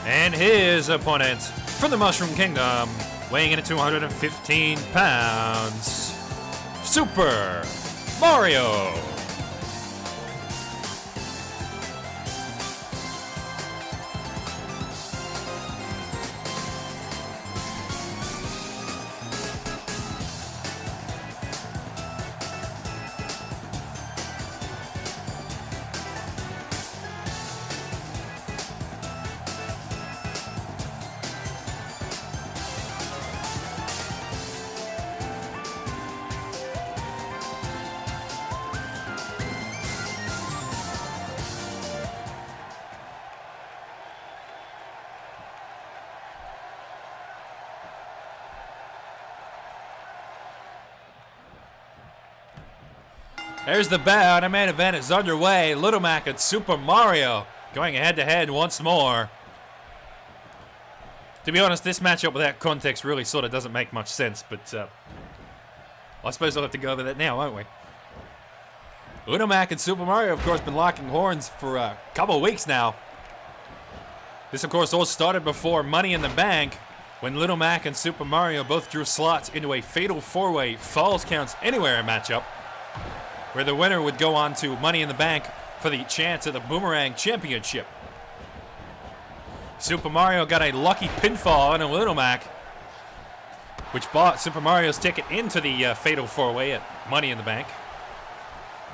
And his opponent from the Mushroom Kingdom, weighing in at 215 pounds, Super Mario. There's the bell, and the main event is underway. Little Mac and Super Mario going head-to-head once more. To be honest, this matchup without context really sort of doesn't make much sense, but I suppose I'll have to go over that now, won't we? Little Mac and Super Mario, of course, been locking horns for a couple of weeks now. This, of course, all started before Money in the Bank, when Little Mac and Super Mario both drew slots into a fatal four-way Falls Counts Anywhere matchup, where the winner would go on to Money in the Bank for the chance at the Boomerang Championship. Super Mario got a lucky pinfall on a Little Mac, which bought Super Mario's ticket into the fatal four-way at Money in the Bank.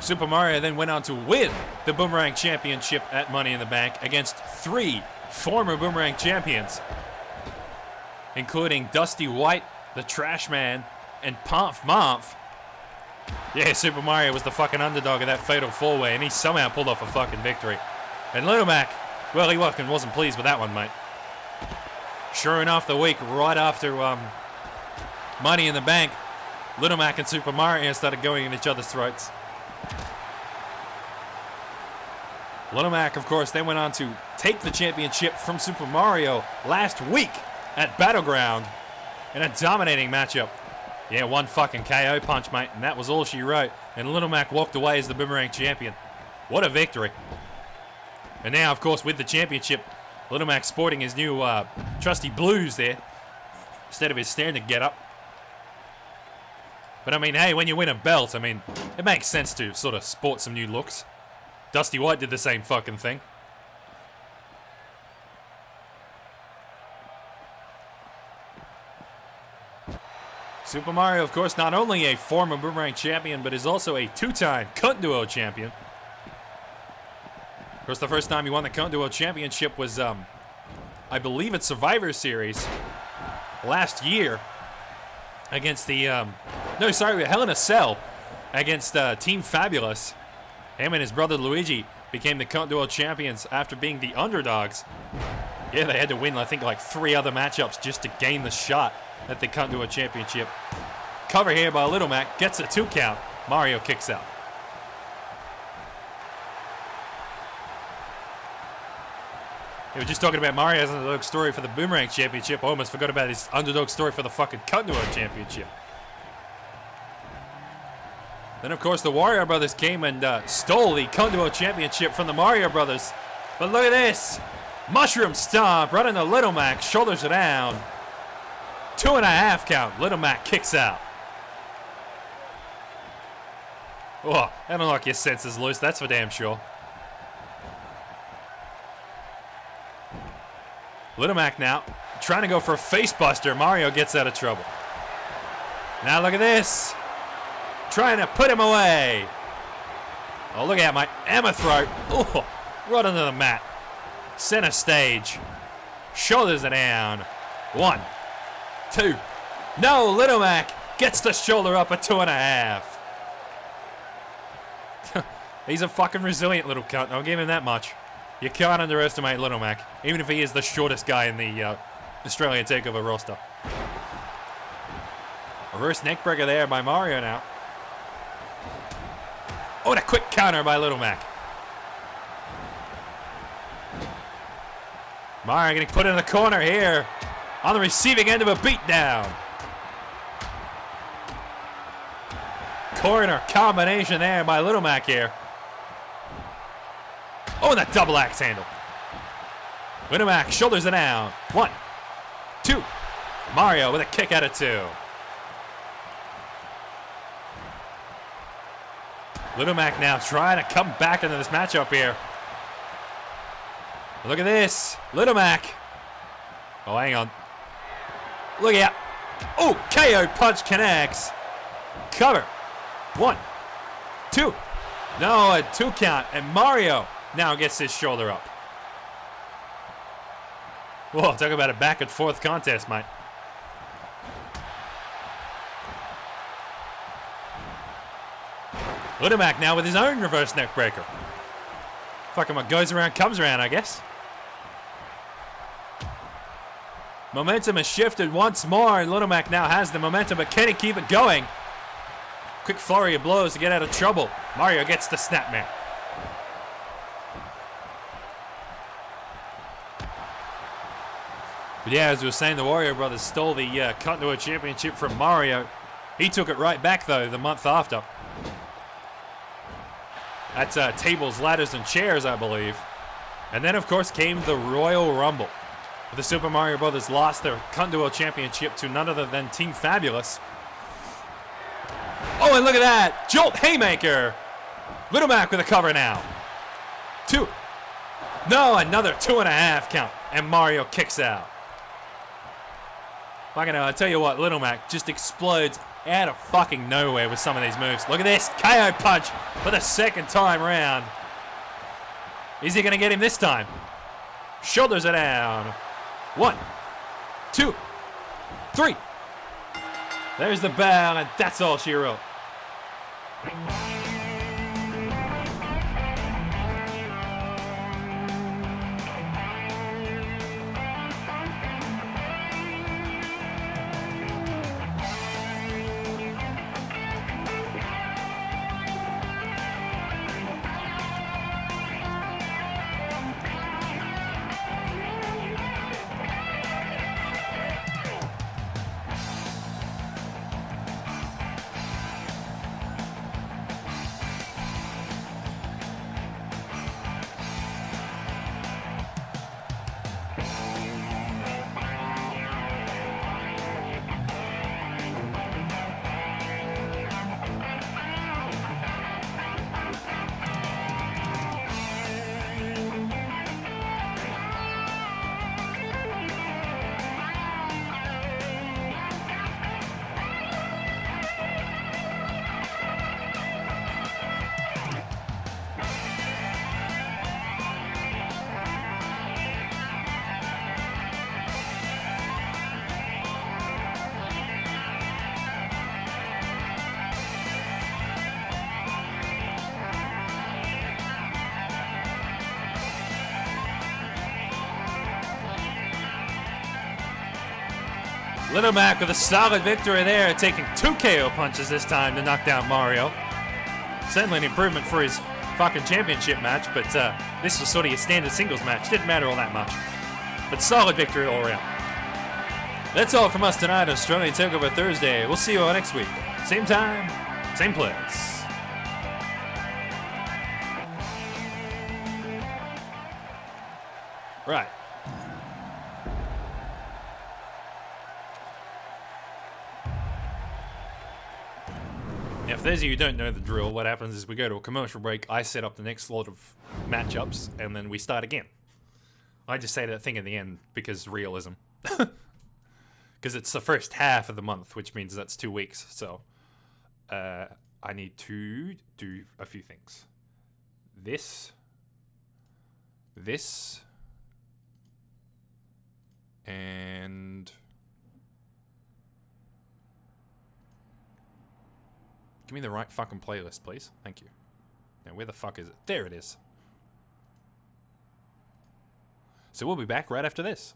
Super Mario then went on to win the Boomerang Championship at Money in the Bank against 3 former Boomerang champions, including Dusty White, the Trash Man, and Pomp Momph. Yeah, Super Mario was the fucking underdog of that fatal four-way, and he somehow pulled off a fucking victory. And Little Mac, well, he wasn't pleased with that one, mate. Sure enough, the week right after Money in the Bank, Little Mac and Super Mario started going at each other's throats. Little Mac, of course, then went on to take the championship from Super Mario last week at Battleground in a dominating matchup. Yeah, one fucking KO punch, mate, and that was all she wrote. And Little Mac walked away as the Boomerang champion. What a victory. And now, of course, with the championship, Little Mac sporting his new trusty blues there instead of his standard getup. But I mean, hey, when you win a belt, I mean, it makes sense to sort of sport some new looks. Dusty White did the same fucking thing. Super Mario, of course, not only a former Boomerang champion, but is also a 2-time Cunt Duo champion. Of course, the first time he won the Cunt Duo championship was, I believe it's Survivor Series last year against the, Hell in a Cell against Team Fabulous. Him and his brother Luigi became the Cunt Duo champions after being the underdogs. Yeah, they had to win, I think, like 3 other matchups just to gain the shot at the Cunt Duo championship. Cover here by Little Mac, gets a 2 count. Mario kicks out. We were just talking about Mario's underdog story for the Boomerang championship. I almost forgot about his underdog story for the fucking Cunt Duo championship. Then, of course, the Wario Brothers came and stole the Cunt Duo championship from the Mario Brothers. But look at this. Mushroom Stomp right into Little Mac. Shoulders it down. 2.5 count. Little Mac kicks out. Oh, that'll knock your senses loose. That's for damn sure. Little Mac now trying to go for a face buster. Mario gets out of trouble. Now look at this. Trying to put him away. Oh, look at my Emma throat. Oh, right under the mat. Center stage. Shoulders it down. 1, 2. No, Little Mac gets the shoulder up at 2.5. He's a fucking resilient little cunt. I'll give him that much. You can't underestimate Little Mac, even if he is the shortest guy in the Australian Takeover roster. Reverse neckbreaker there by Mario now. Oh, and a quick counter by Little Mac. Mario getting put in the corner here on the receiving end of a beatdown. Corner combination there by Little Mac here. Oh, and that double axe handle. Little Mac shoulders it down. 1, 2. Mario with a kick out of 2. Little Mac now trying to come back into this matchup here. Look at this. Little Mac. Oh, hang on. Look out. Oh, KO punch connects. Cover. 1, 2. No, a 2 count. And Mario now gets his shoulder up. Whoa, talk about a back and forth contest, mate. Little Mac now with his own reverse neck breaker. Fucking what goes around comes around, I guess. Momentum has shifted once more, and Little Mac now has the momentum, but can he keep it going? Quick flurry of blows to get out of trouble. Mario gets the snapmare. But yeah, as we were saying, the Warrior Brothers stole the Continental Championship from Mario. He took it right back, though, the month after. That's tables, ladders, and chairs, I believe. And then, of course, came the Royal Rumble. The Super Mario Brothers lost their Continental Championship to none other than Team Fabulous. Oh, and look at that! Jolt Haymaker! Little Mac with a cover now. 2. No, another 2.5 count. And Mario kicks out. Fucking hell, I tell you what, Little Mac just explodes out of fucking nowhere with some of these moves. Look at this, KO punch for the second time round. Is he gonna get him this time? Shoulders are down. 1, 2, 3. There's the bell, and that's all she wrote. Little Mac with a solid victory there, taking 2 KO punches this time to knock down Mario. Certainly an improvement for his fucking championship match, but this was sort of your standard singles match. Didn't matter all that much. But solid victory all around. That's all from us tonight on Australian Takeover Thursday. We'll see you all next week. Same time, same place. Right. Now, for those of you who don't know the drill, what happens is we go to a commercial break, I set up the next lot of matchups, and then we start again. I just say that thing at the end because realism. Because it's the first half of the month, which means that's 2 weeks. So, I need to do a few things. This, and... Give me the right fucking playlist, please. Thank you. Now, where the fuck is it? There it is. So we'll be back right after this.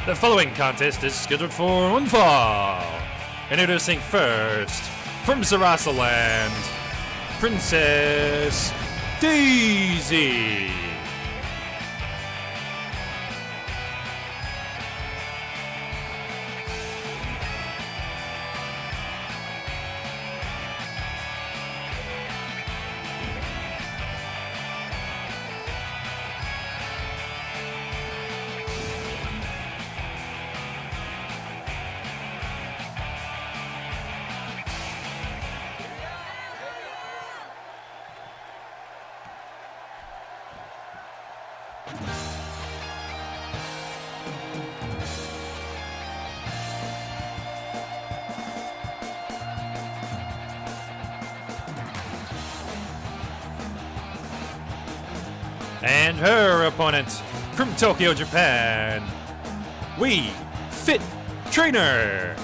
The following contest is scheduled for one fall. Introducing first, from Sarasa Land, Princess Daisy. And her opponent from Tokyo, Japan, Wii Fit Trainer.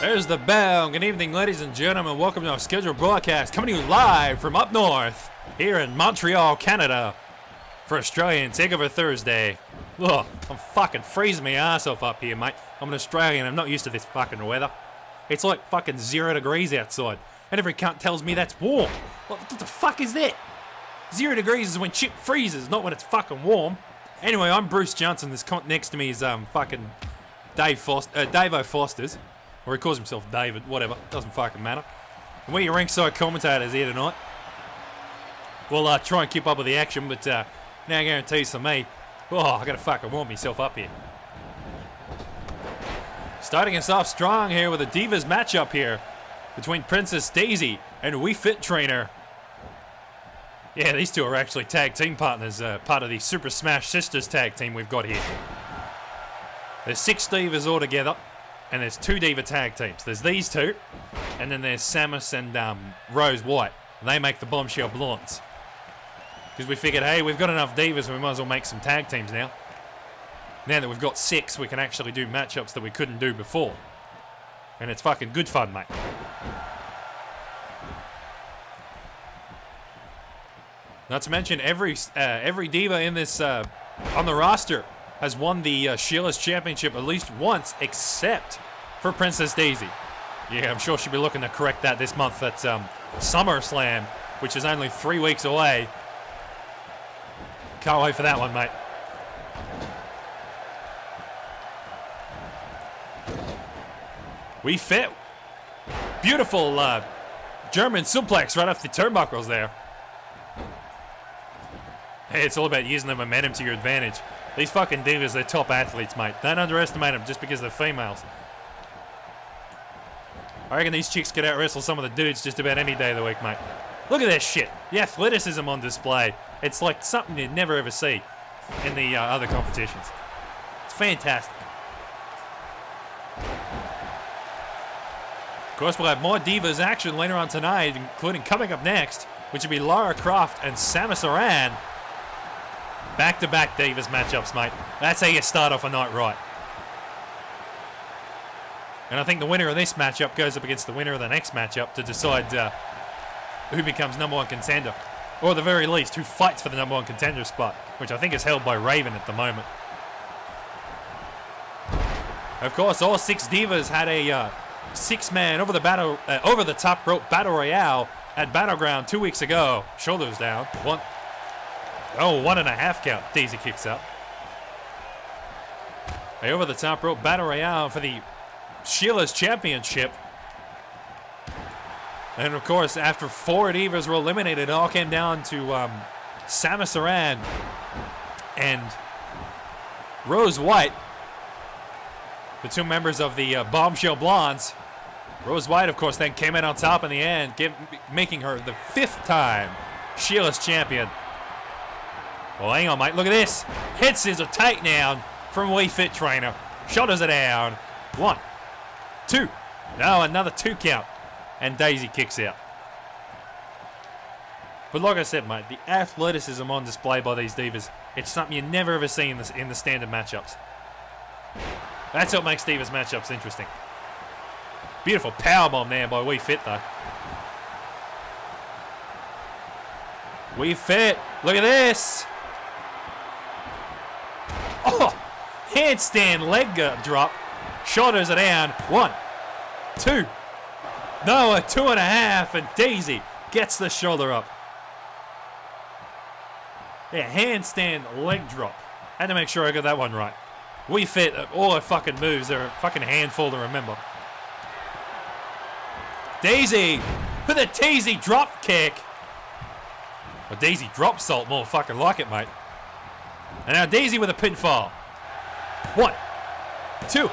There's the bell. Good evening, ladies and gentlemen. Welcome to our scheduled broadcast, coming to you live from up north, here in Montreal, Canada, for Australian Takeover Thursday. Look, I'm fucking freezing my ass off up here, mate. I'm an Australian. I'm not used to this fucking weather. It's like fucking 0 degrees outside, and every cunt tells me that's warm. What the fuck is that? 0 degrees is when shit freezes, not when it's fucking warm. Anyway, I'm Bruce Johnson. This cunt next to me is fucking Dave O'Foster's. Or he calls himself David, whatever, doesn't fucking matter. And we're your ringside commentators here tonight. We'll try and keep up with the action, but now I guarantee you for me, I gotta fucking warm myself up here. Starting us off strong here with a Divas matchup here between Princess Daisy and Wii Fit Trainer. Yeah, these two are actually tag team partners, part of the Super Smash Sisters tag team we've got here. There's 6 Divas all together. And there's 2 Diva tag teams. There's these two, and then there's Samus and Rose White. They make the Bombshell Blondes. Because we figured, hey, we've got enough Divas, we might as well make some tag teams now. Now that we've got 6, we can actually do matchups that we couldn't do before. And it's fucking good fun, mate. Not to mention, every Diva in this on the roster has won the Sheila's Championship at least once, except for Princess Daisy. Yeah, I'm sure she'll be looking to correct that this month at SummerSlam, which is only 3 weeks away. Can't wait for that one, mate. Wii Fit. Beautiful German suplex right off the turnbuckles there. Hey, it's all about using the momentum to your advantage. These fucking Divas, they're top athletes, mate. Don't underestimate them just because they're females. I reckon these chicks could out-wrestle some of the dudes just about any day of the week, mate. Look at this shit. The athleticism on display. It's like something you'd never ever see in the other competitions. It's fantastic. Of course, we'll have more Divas action later on tonight, including coming up next, which will be Lara Croft and Samus Aran. Back-to-back Divas matchups, mate. That's how you start off a night right. And I think the winner of this matchup goes up against the winner of the next matchup to decide who becomes #1 contender. Or at the very least, who fights for the #1 contender spot, which I think is held by Raven at the moment. Of course, all 6 Divas had a 6-man over the top rope battle royale at Battleground 2 weeks ago. Shoulders down. 1.5 count. Daisy kicks up. A over the top rope battle royale for the Sheila's Championship. And of course, after 4 Divas were eliminated, it all came down to Samus Aran and Rose White, the two members of the Bombshell Blondes. Rose White, of course, then came in on top in the end, making her the 5th time Sheila's champion. Well, hang on, mate. Look at this. Head scissor takedown from Wii Fit Trainer. Shoulders are down. 1, 2. No, another 2 count. And Daisy kicks out. But like I said, mate, the athleticism on display by these divas, it's something you never ever see in the standard matchups. That's what makes divas matchups interesting. Beautiful powerbomb there by Wii Fit, though. Wii Fit, look at this. Oh, handstand leg drop. Shoulders are down. 1, 2. No, a 2.5, and Daisy gets the shoulder up. Yeah, handstand leg drop. Had to make sure I got that one right. Wii Fit, all her fucking moves are a fucking handful to remember. Daisy with a Daisy drop kick. Or Daisy drop salt, more fucking like it, mate. And now Daisy with a pinfall. 1, 2.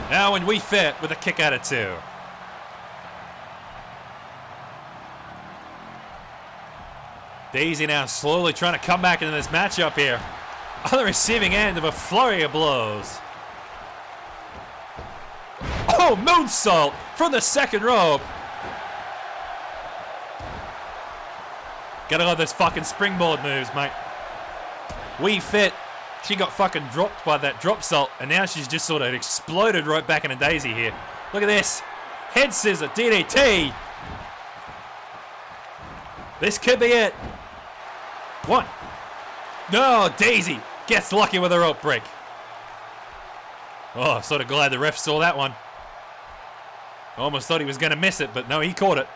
Now in Wii Fit with a kick out of 2. Daisy now slowly trying to come back into this matchup here. On the receiving end of a flurry of blows. Oh, moonsault from the second rope. Gotta love this fucking springboard moves, mate. Wii Fit, she got fucking dropped by that drop salt, and now she's just sort of exploded right back into Daisy here. Look at this. Head scissor, DDT. This could be it. 1. No, Daisy gets lucky with a rope break. Oh, sort of glad the ref saw that one. Almost thought he was going to miss it, but no, he caught it.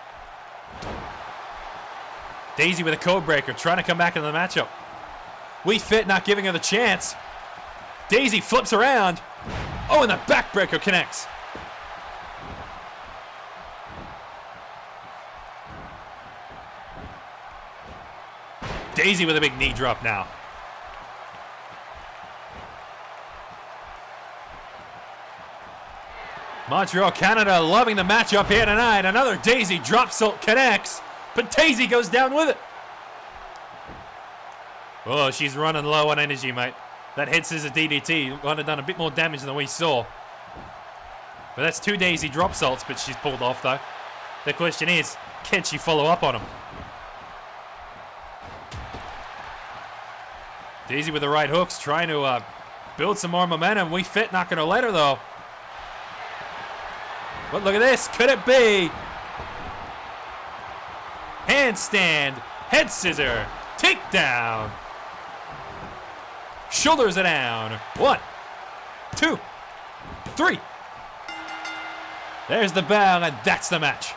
Daisy with a code breaker, trying to come back into the matchup. Wii Fit not giving her the chance. Daisy flips around. Oh, and the backbreaker connects. Daisy with a big knee drop now. Montreal, Canada loving the matchup here tonight. Another Daisy drop salt connects, but Daisy goes down with it. Oh, she's running low on energy, mate. That head scissor DDT might have done a bit more damage than we saw. But that's 2 Daisy drop salts, but she's pulled off, though. The question is, can she follow up on them? Daisy with the right hooks, trying to build some more momentum. Wii Fit not going to let her, though. But look at this. Could it be? Handstand. Head scissor. Takedown. Shoulders are down. 1, 2, 3. There's the bell, and that's the match.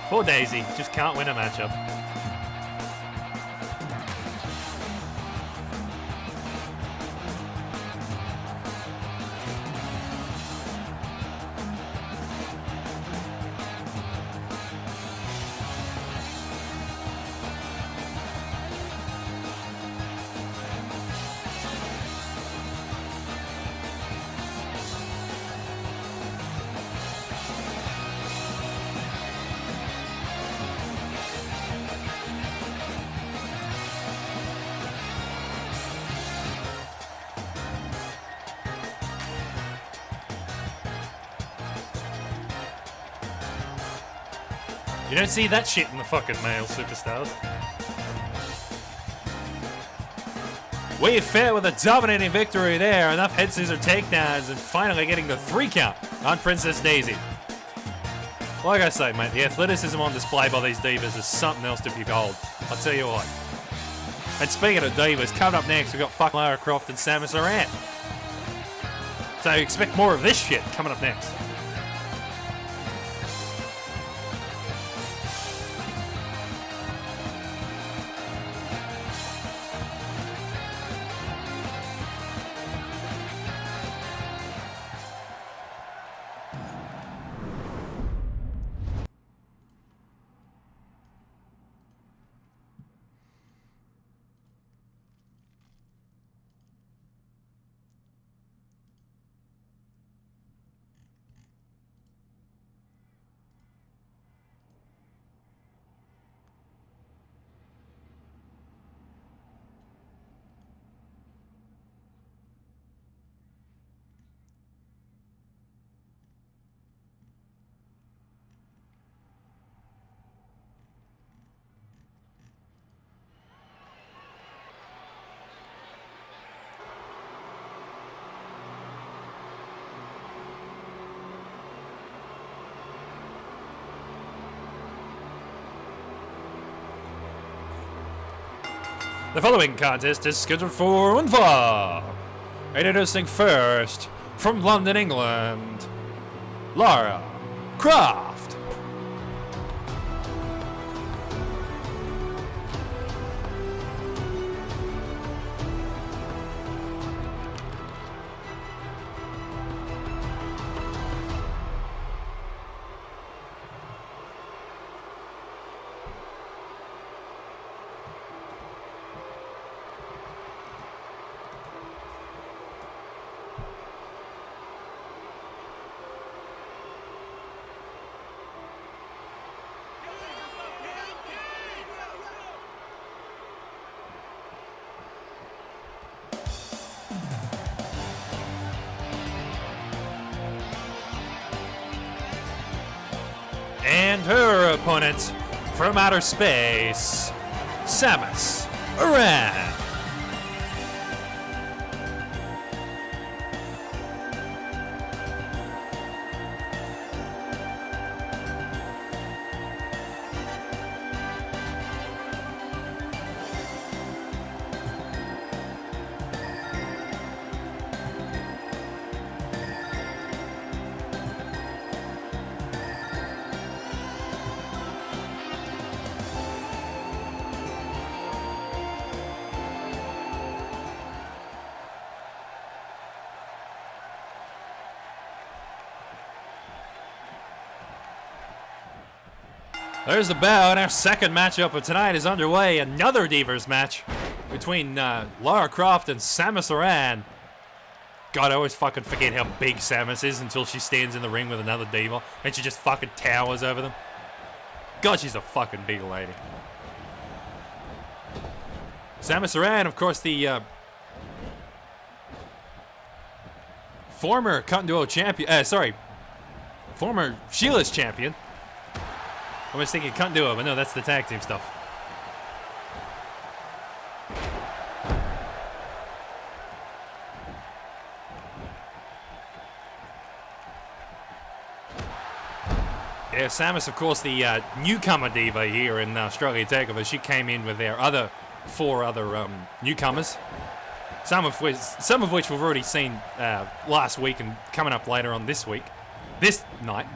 Poor Daisy. Just can't win a matchup. You don't see that shit in the fucking male superstars. Wii Fit with a dominating victory there. Enough head scissor takedowns and finally getting the 3 count on Princess Daisy. Like I say, mate, the athleticism on display by these divas is something else to behold. I'll tell you what. And speaking of divas, coming up next, we've got fucking Lara Croft and Samus Aran. So expect more of this shit coming up next. The following contest is scheduled for one fall. Introducing first, from London, England, Lara Croft. And her opponent from outer space, Samus Aran. There's the bell, and our second matchup of tonight is underway. Another Divas match between Lara Croft and Samus Aran. God, I always fucking forget how big Samus is until she stands in the ring with another Diva and she just fucking towers over them. God, she's a fucking big lady. Samus Aran, of course, the former Cut and Duo champion. Former Sheila's champion. I was thinking Cut and Duo, but no, that's the tag team stuff. Yeah, Samus, of course, the newcomer diva here in Australia Takeover. She came in with their four other newcomers, some of which we've already seen last week and coming up later on this night.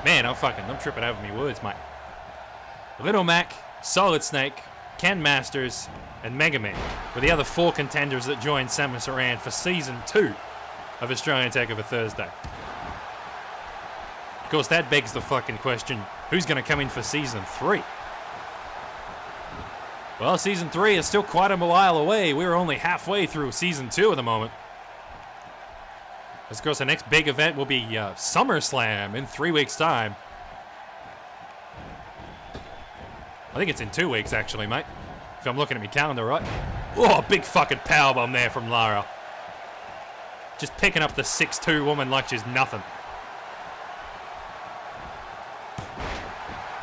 Man, I'm tripping over my words, mate. Little Mac, Solid Snake, Ken Masters, and Mega Man were the other four contenders that joined Samus Aran for Season 2 of Australian Takeover Thursday. Of course, that begs the fucking question, who's going to come in for Season 3? Well, Season 3 is still quite a while away. We're only halfway through Season 2 at the moment. Of course, the next big event will be SummerSlam in 3 weeks' time. I think it's in 2 weeks, actually, mate. If I'm looking at my calendar right. Oh, big fucking powerbomb there from Lara. Just picking up the 6'2" woman like she's nothing.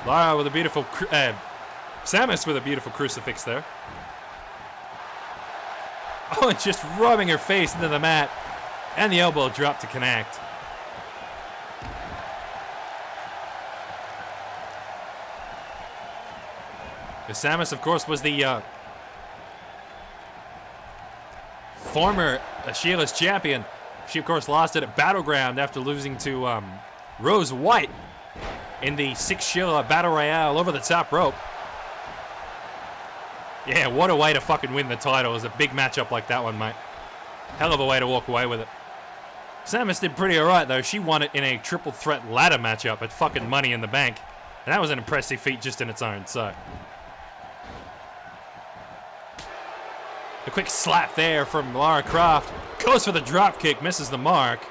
Lara with a beautiful... Samus with a beautiful crucifix there. Oh, and just rubbing her face into the mat. And the elbow drop to connect. Samus, of course, was the former Sheila's champion. She, of course, lost it at Battleground after losing to Rose White in the 6 Sheila Battle Royale over the top rope. Yeah, what a way to fucking win the title. It was a big matchup like that one, mate. Hell of a way to walk away with it. Samus did pretty alright, though. She won it in a triple threat ladder matchup at fucking Money in the Bank. And that was an impressive feat just in its own, so. A quick slap there from Lara Croft. Goes for the drop kick, misses the mark.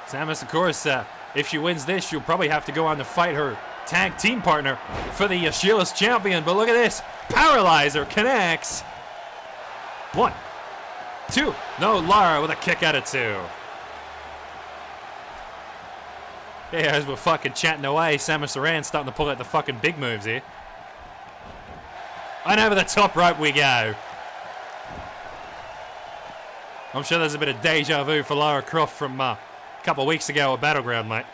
Samus, of course, if she wins this, she'll probably have to go on to fight her tag team partner for the Sheila's champion. But look at this. Paralyzer connects. 1, 2. No, Lara with a kick out of 2. Yeah, as we're fucking chatting away, Samus Aran starting to pull out the fucking big moves here. And over the top rope we go. I'm sure there's a bit of deja vu for Lara Croft from a couple weeks ago at Battleground, mate.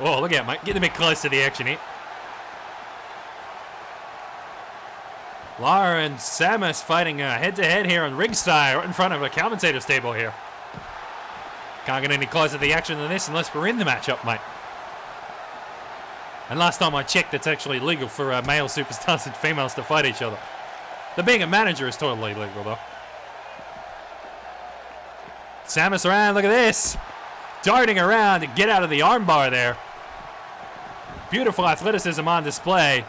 Oh, look at it, mate. Getting a bit close to the action here. Lara and Samus fighting head-to-head here on ringside, right in front of a commentator's table here. Can't get any closer to the action than this unless we're in the matchup, mate. And last time I checked, it's actually legal for male superstars and females to fight each other. The being a manager is totally legal, though. Samus around, look at this. Darting around to get out of the armbar there. Beautiful athleticism on display.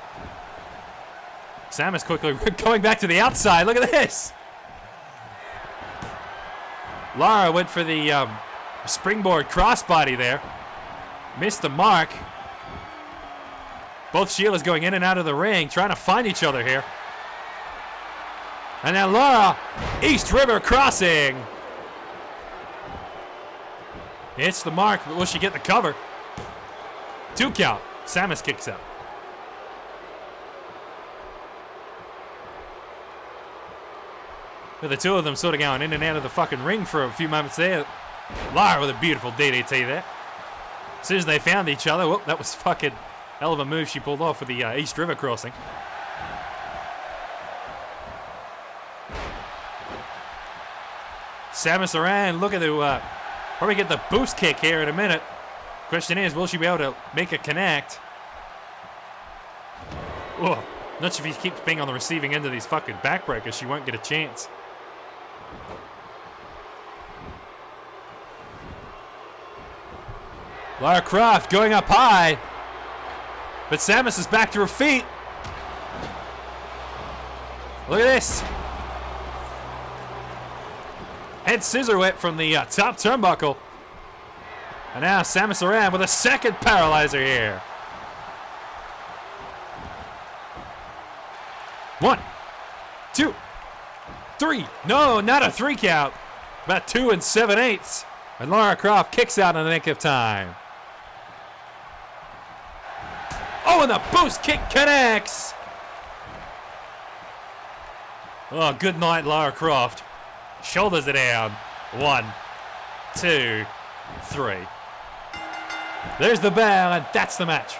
Samus quickly going back to the outside. Look at this. Lara went for the springboard crossbody there. Missed the mark. Both Sheilas going in and out of the ring, trying to find each other here. And now Lara, East River crossing. Hits the mark, but will she get the cover? 2 count. Samus kicks out. With the two of them sort of going in and out of the fucking ring for a few moments there. Lara with a beautiful DDT there. As soon as they found each other, whoop, that was fucking hell of a move she pulled off with the East River crossing. Samus Aran looking to probably get the boost kick here in a minute. Question is, will she be able to make a connect? Oh, not sure if he keeps being on the receiving end of these fucking backbreakers, she won't get a chance. Lara Croft going up high. But Samus is back to her feet. Look at this. Head scissor whip from the top turnbuckle. And now Samus Aran with a second paralyzer here. 1, 2, 3. No, not a 3 count. About 2 7/8. And Lara Croft kicks out in the nick of time. Oh, and the boost kick connects. Oh, good night, Lara Croft. Shoulders are down. 1, 2, 3. There's the bell, and that's the match.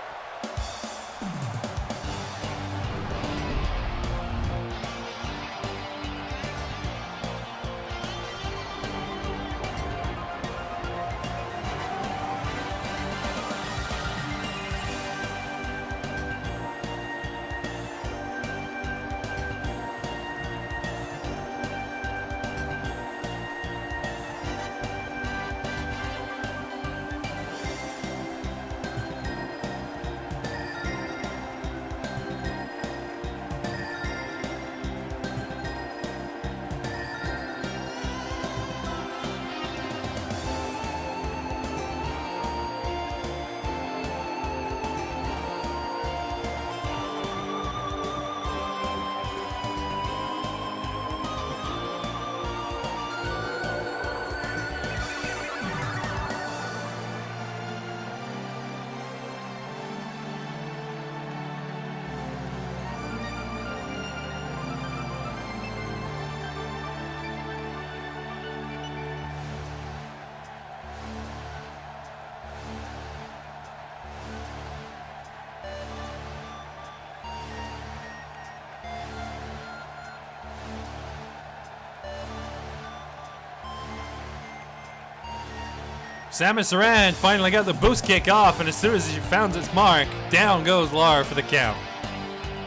Samus Aran finally got the boost kick off, and as soon as she found its mark, down goes Lara for the count.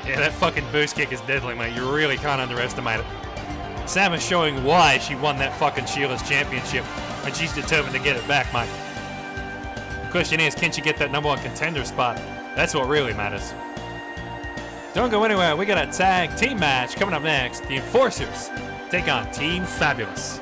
Yeah, that fucking boost kick is deadly, mate. You really can't underestimate it. Samus showing why she won that fucking Sheila's championship, and she's determined to get it back, mate. The question is, can she get that #1 contender spot? That's what really matters. Don't go anywhere. We got a tag team match coming up next. The Enforcers take on Team Fabulous.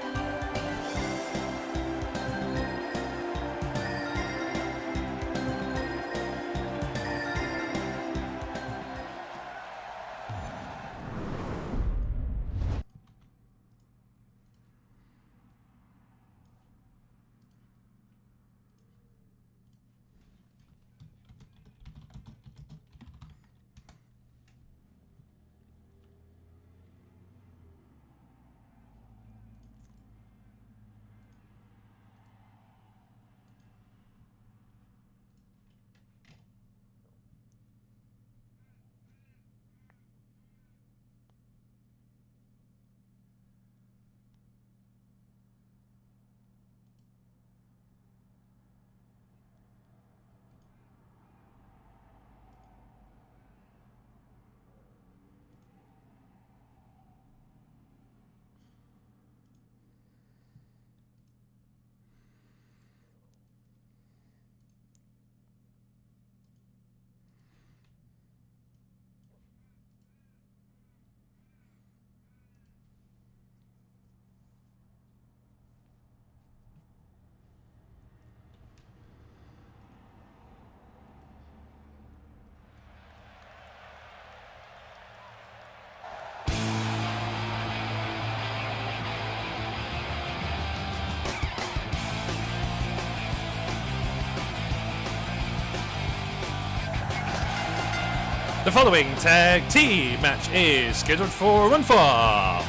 The following tag team match is scheduled for one fall.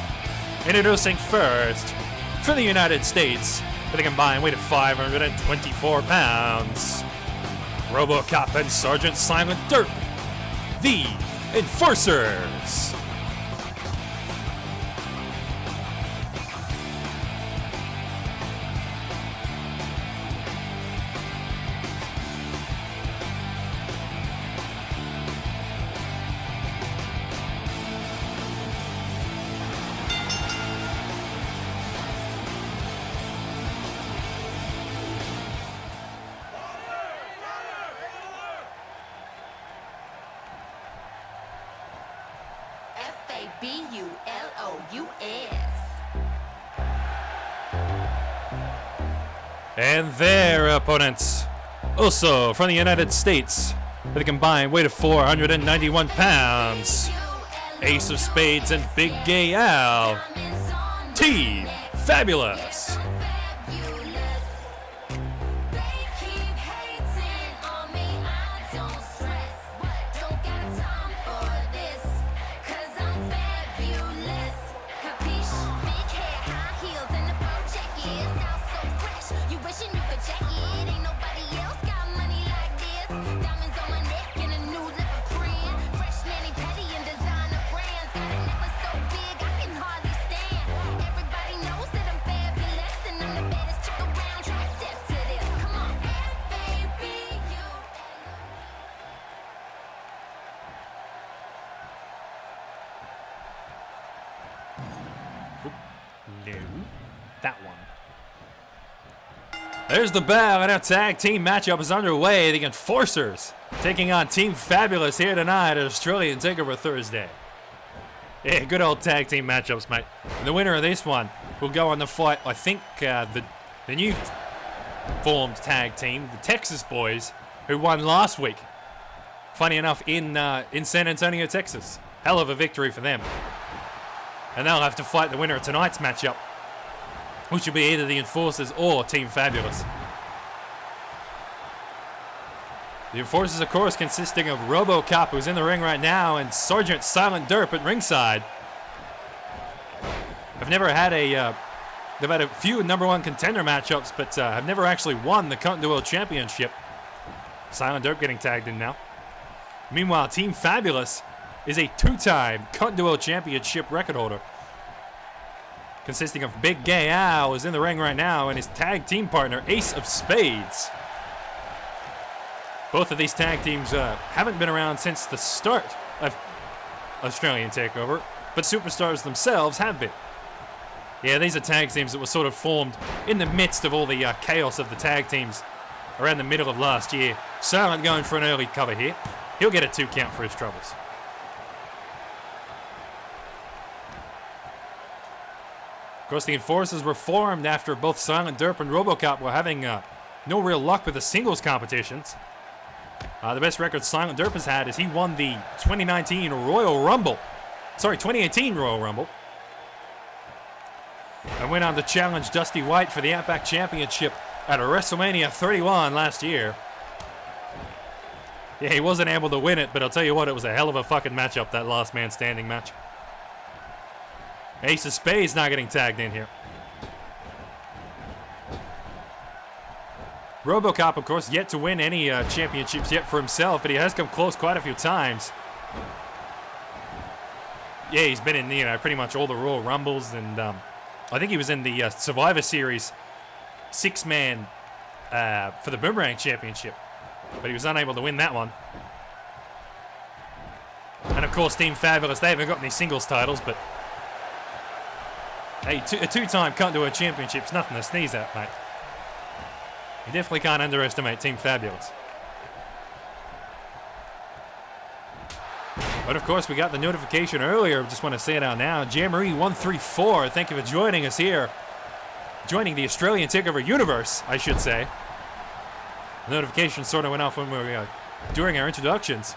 Introducing first, for the United States, with a combined weight of 524 pounds, RoboCop and Sergeant Silent Dirk, the Enforcers. Fabulous. And their opponents, also from the United States, with a combined weight of 491 pounds, Ace of Spades and Big Gay Al, Team Fabulous. No, that one. There's the bell, and our tag team matchup is underway. The Enforcers taking on Team Fabulous here tonight at Australian Takeover Thursday. Yeah, good old tag team matchups, mate. And the winner of this one will go on to fight, I think, the new formed tag team, the Texas Boys, who won last week. Funny enough, in San Antonio, Texas. Hell of a victory for them. And they'll have to fight the winner of tonight's matchup, which will be either the Enforcers or Team Fabulous. The Enforcers, of course, consisting of RoboCop, who's in the ring right now, and Sergeant Silent Derp at ringside. They've had a few number one contender matchups, but have never actually won the Continental Championship. Silent Derp getting tagged in now. Meanwhile, Team Fabulous is a two-time Continental Championship record holder, consisting of Big Gay Al, who's in the ring right now, and his tag team partner, Ace of Spades. Both of these tag teams haven't been around since the start of Australian Takeover, but superstars themselves have been. Yeah, these are tag teams that were sort of formed in the midst of all the chaos of the tag teams around the middle of last year. Silent going for an early cover here. He'll get a 2 count for his troubles. Of course, the Enforcers were formed after both Silent Derp and RoboCop were having no real luck with the singles competitions. The best record Silent Derp has had is he won the 2018 Royal Rumble, and went on to challenge Dusty White for the Outback Championship at WrestleMania 31 last year. Yeah, he wasn't able to win it, but I'll tell you what, it was a hell of a fucking matchup, that last man standing match. Ace of Spades not getting tagged in here. RoboCop, of course, yet to win any championships yet for himself, but he has come close quite a few times. Yeah, he's been in pretty much all the Royal Rumbles, and I think he was in the Survivor Series 6-man for the Boomerang Championship, but he was unable to win that one. And of course, Team Fabulous, they haven't got any singles titles, but hey, a 2-time Continental Championship's nothing to sneeze at, mate. You definitely can't underestimate Team Fabulous. But of course, we got the notification earlier. Just want to say it out now. Jammarie134, thank you for joining us here. Joining the Australian Takeover universe, I should say. The notification sort of went off when we were during our introductions.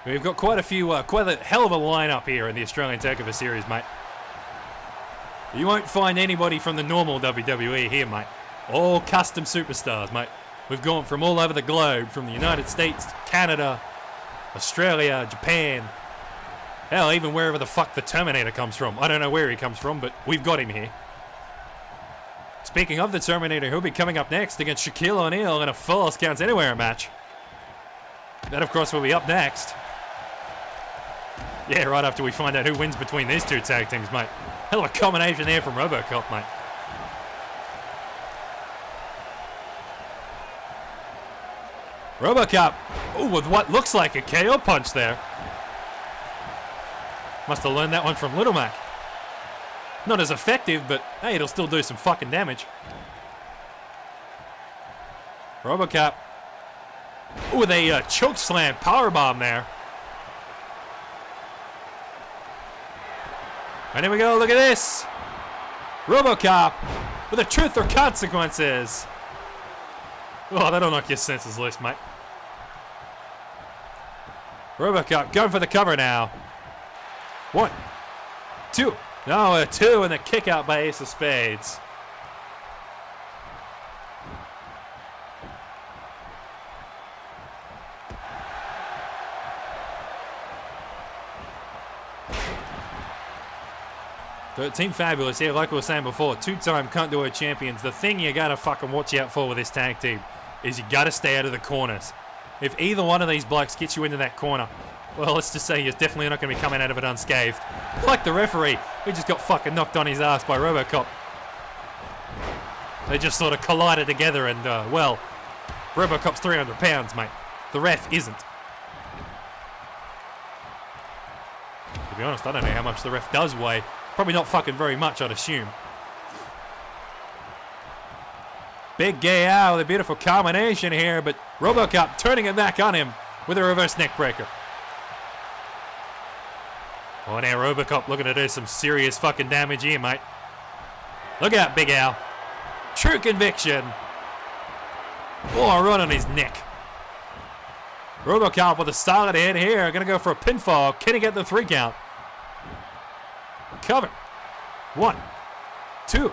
We've got quite a hell of a lineup here in the Australian Takeover series, mate. You won't find anybody from the normal WWE here, mate. All custom superstars, mate. We've gone from all over the globe, from the United States, Canada, Australia, Japan. Hell, even wherever the fuck the Terminator comes from. I don't know where he comes from, but we've got him here. Speaking of the Terminator, he'll be coming up next against Shaquille O'Neal in a Falls Counts Anywhere match. That, of course, will be up next. Yeah, right after we find out who wins between these two tag teams, mate. Hell of a combination there from RoboCop, mate. RoboCop, ooh, with what looks like a KO punch there. Must have learned that one from Little Mac. Not as effective, but hey, it'll still do some fucking damage. RoboCop, ooh, with a choke slam powerbomb there. And here we go, look at this. RoboCop with a truth or consequences. Oh, that'll knock your senses loose, mate. RoboCop going for the cover now. 1, 2. No, a 2 and a kick out by Ace of Spades. Team Fabulous here, like we were saying before, 2-time Contour champions. The thing you gotta fucking watch out for with this tag team is you gotta stay out of the corners. If either one of these blokes gets you into that corner, well, let's just say you're definitely not going to be coming out of it unscathed. Like the referee, who just got fucking knocked on his ass by RoboCop. They just sort of collided together and, well, RoboCop's 300 pounds, mate. The ref isn't. To be honest, I don't know how much the ref does weigh. Probably not fucking very much, I'd assume. Big Gay Al with a beautiful combination here, but RoboCop turning it back on him with a reverse neck breaker. Oh, now RoboCop looking to do some serious fucking damage here, mate. Look out, Big Al. True conviction. Oh, right on his neck. RoboCop with a solid hit here. Gonna go for a pinfall. Can he get the 3 count? Cover. 1, 2.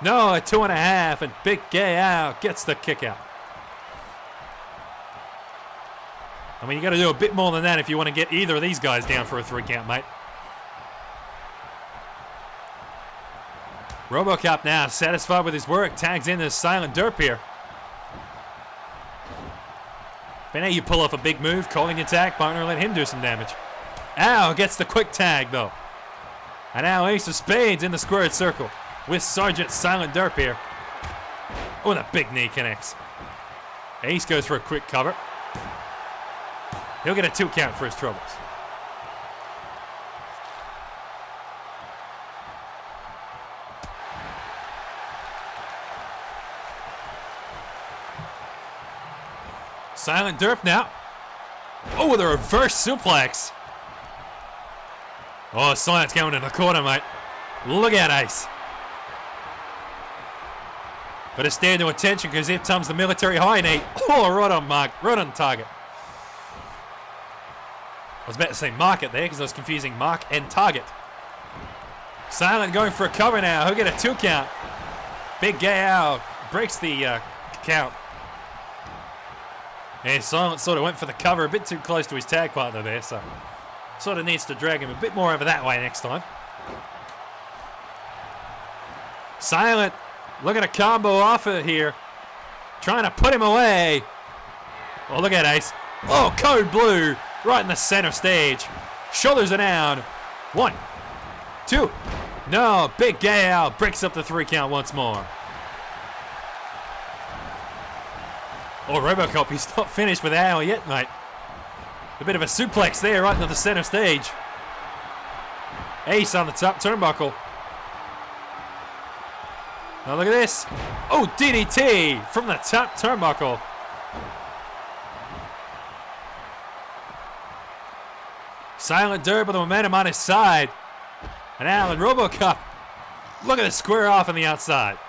No, a 2.5, and Big Gay Al gets the kick out. I mean, you got to do a bit more than that if you want to get either of these guys down for a 3 count, mate. RoboCop now satisfied with his work, tags in this Silent Derp here. But now you pull off a big move, calling attack, partner, let him do some damage. Al gets the quick tag though. And now Ace of Spades in the squared circle with Sergeant Silent Derp here. Oh, that big knee connects. Ace goes for a quick cover. He'll get a 2 count for his troubles. Silent Derp now. Oh, with a reverse suplex. Oh, Silent's going in the corner, mate. Look out, Ace. Better stand to attention because here comes the military high knee. Oh, right on mark, right on target. I was about to say market there because I was confusing mark and target. Silent going for a cover now. He'll get a 2 count. Big Gay Al breaks the count. And Silent sort of went for the cover a bit too close to his tag partner there, so sort of needs to drag him a bit more over that way next time. Silent looking to combo off it here. Trying to put him away. Oh, look at Ace. Oh, code blue right in the center stage. Shoulders are down. 1, 2. No, Big Gay Al breaks up the 3 count once more. Oh, RoboCop, he's not finished with Al yet, mate. A bit of a suplex there right into the center stage. Ace on the top turnbuckle. Now look at this. Oh, DDT from the top turnbuckle. Silent Derp with the momentum on his side. And Al and RoboCop. Look at the square off on the outside.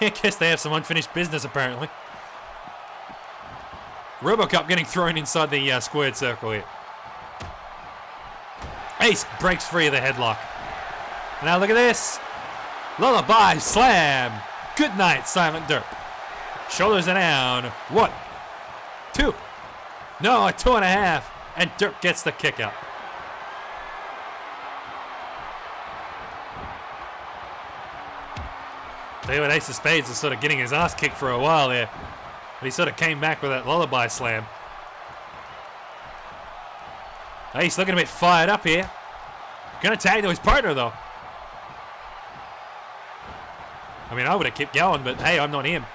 I guess they have some unfinished business apparently. RoboCop getting thrown inside the squared circle here. Ace breaks free of the headlock. Now look at this. Lullaby slam. Good night, Silent Derp. Shoulders are down. 1, 2. No, a 2.5. And Derp gets the kick out. Tell you what, Ace of Spades is sort of getting his ass kicked for a while there. But he sort of came back with that lullaby slam. Ace looking a bit fired up here. Gonna tag to his partner though. I mean, I would have kept going, but hey, I'm not him.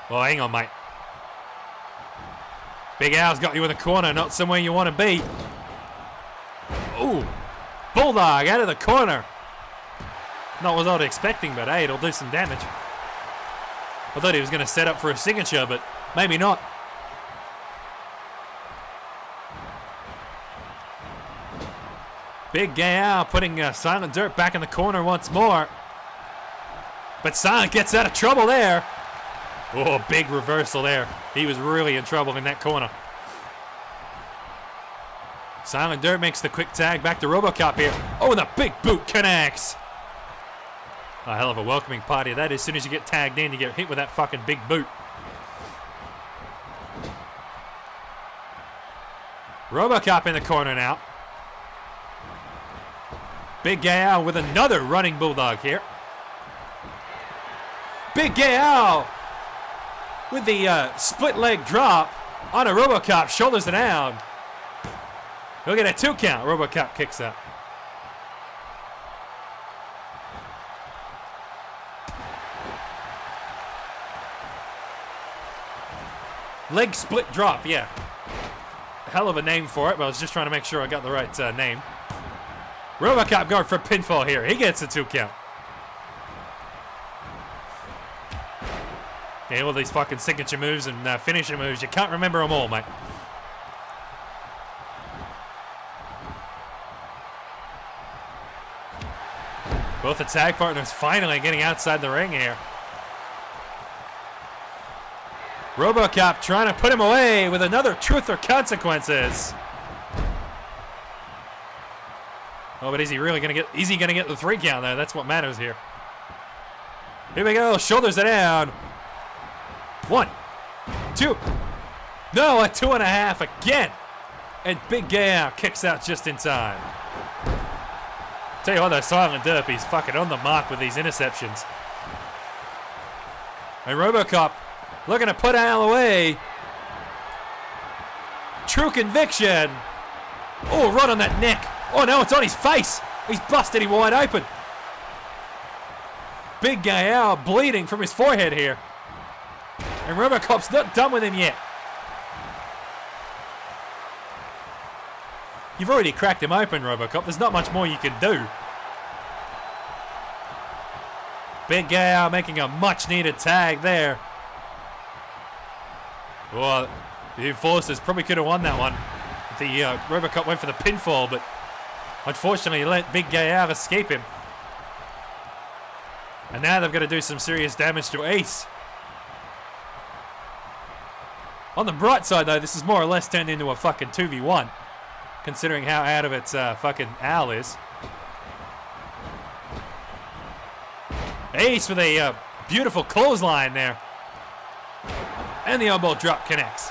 Well, hang on, mate. Big Al's got you in the corner, not somewhere you want to be. Ooh, Bulldog out of the corner. Not what I was expecting, but hey, it'll do some damage. I thought he was going to set up for a signature, but maybe not. Big Al putting Silent Derp back in the corner once more. But Silent gets out of trouble there. Oh, big reversal there. He was really in trouble in that corner. Silent Derp makes the quick tag back to RoboCop here. Oh, and the big boot connects. A hell of a welcoming party that is. As soon as you get tagged in, you get hit with that fucking big boot. RoboCop in the corner now. Big Al with another running Bulldog here. Big Al with the split leg drop on a RoboCop. Shoulders are down. We'll get a 2 count. RoboCop kicks out. Leg split drop, yeah. Hell of a name for it, but I was just trying to make sure I got the right name. RoboCop going for pinfall here. He gets a 2 count. Yeah, all these fucking signature moves and finisher moves, you can't remember them all, mate. Both the tag partners finally getting outside the ring here. RoboCop trying to put him away with another Truth or Consequences. Oh, but is he really gonna get? Is he gonna get the 3 count there? That's what matters here. Here we go. Shoulders are down. 1, 2. No, a 2.5 again. And Big Gay kicks out just in time. Tell you what, though, Silent Derp, he's fucking on the mark with these interceptions. And RoboCop looking to put Al away. True conviction. Oh, right on that neck. Oh, no, it's on his face. He's busted him wide open. Big Gay Al bleeding from his forehead here. And RoboCop's not done with him yet. You've already cracked him open, RoboCop. There's not much more you can do. Big Gay making a much-needed tag there. Well, the Enforcers probably could have won that one. The RoboCop went for the pinfall, but unfortunately let Big Gay escape him. And now they've got to do some serious damage to Ace. On the bright side, though, this is more or less turned into a fucking 2v1. Considering how out of its fucking Al is. Ace with a beautiful clothesline there. And the elbow drop connects.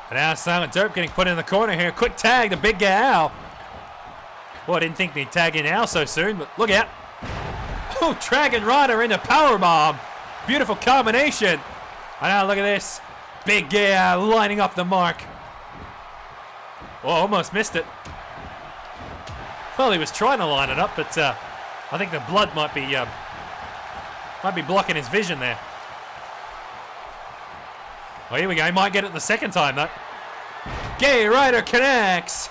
And now Silent Derp getting put in the corner here. Quick tag to Big Gay Al. Well, I didn't think they'd tag in Al so soon, but look out. Oh, Dragon Rider into powerbomb. Beautiful combination. And now look at this. Big Gay lining up the mark. Oh, almost missed it. Well, he was trying to line it up, but I think the blood might be blocking his vision there. Oh, here we go. He might get it the second time, though. Gay Rider connects.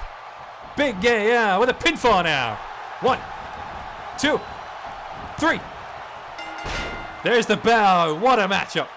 Big Gay with a pinfall now. 1, 2, 3. There's the bell. What a matchup.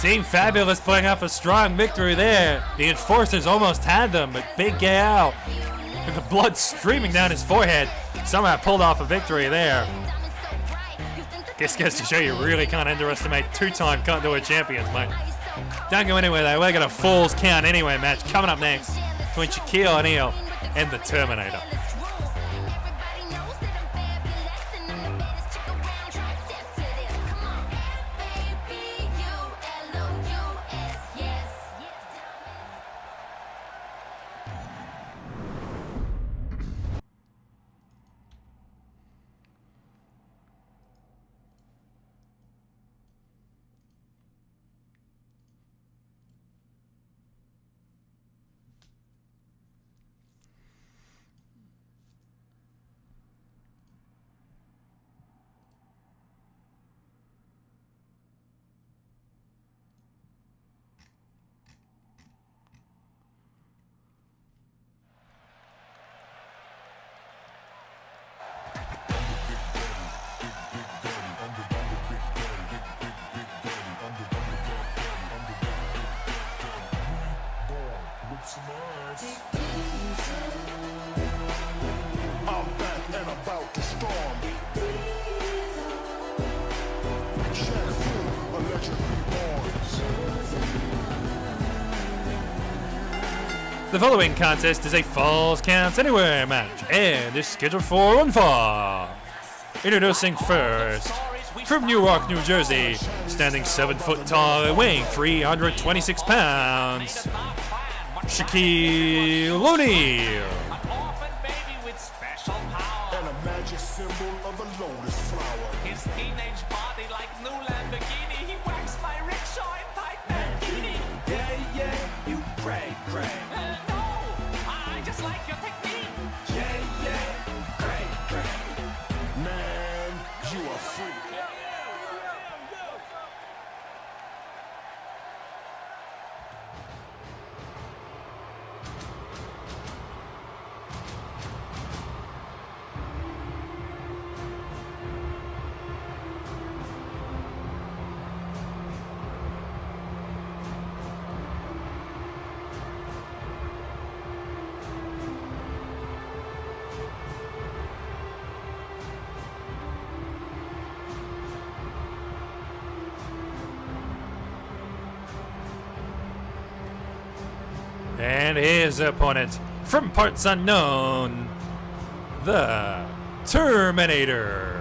Team Fabulous pulling off a strong victory there. The Enforcers almost had them, but Big Gal, with the blood streaming down his forehead, somehow pulled off a victory there. This goes to show you really can't underestimate two-time Contour champions, mate. Don't go anywhere though, we got a Falls Count Anywhere match coming up next between Shaquille O'Neal and the Terminator. I'm back and about to storm. Shack Fu, electric reborns. The following contest is a Falls Counts Anywhere match and is scheduled for one fall. Introducing first, from Newark, New Jersey, standing 7 foot tall and weighing 326 pounds, Shaquille O'Neal. And a magic symbol of a lotus flower. His teenage body like new Lamborghini. He waxed my rickshaw in tight bikini. Yeah, yeah, you cray, cray. No, I just like your technique. Yeah, yeah, cray, cray. Man, you a freak. And his opponent, from parts unknown, the Terminator.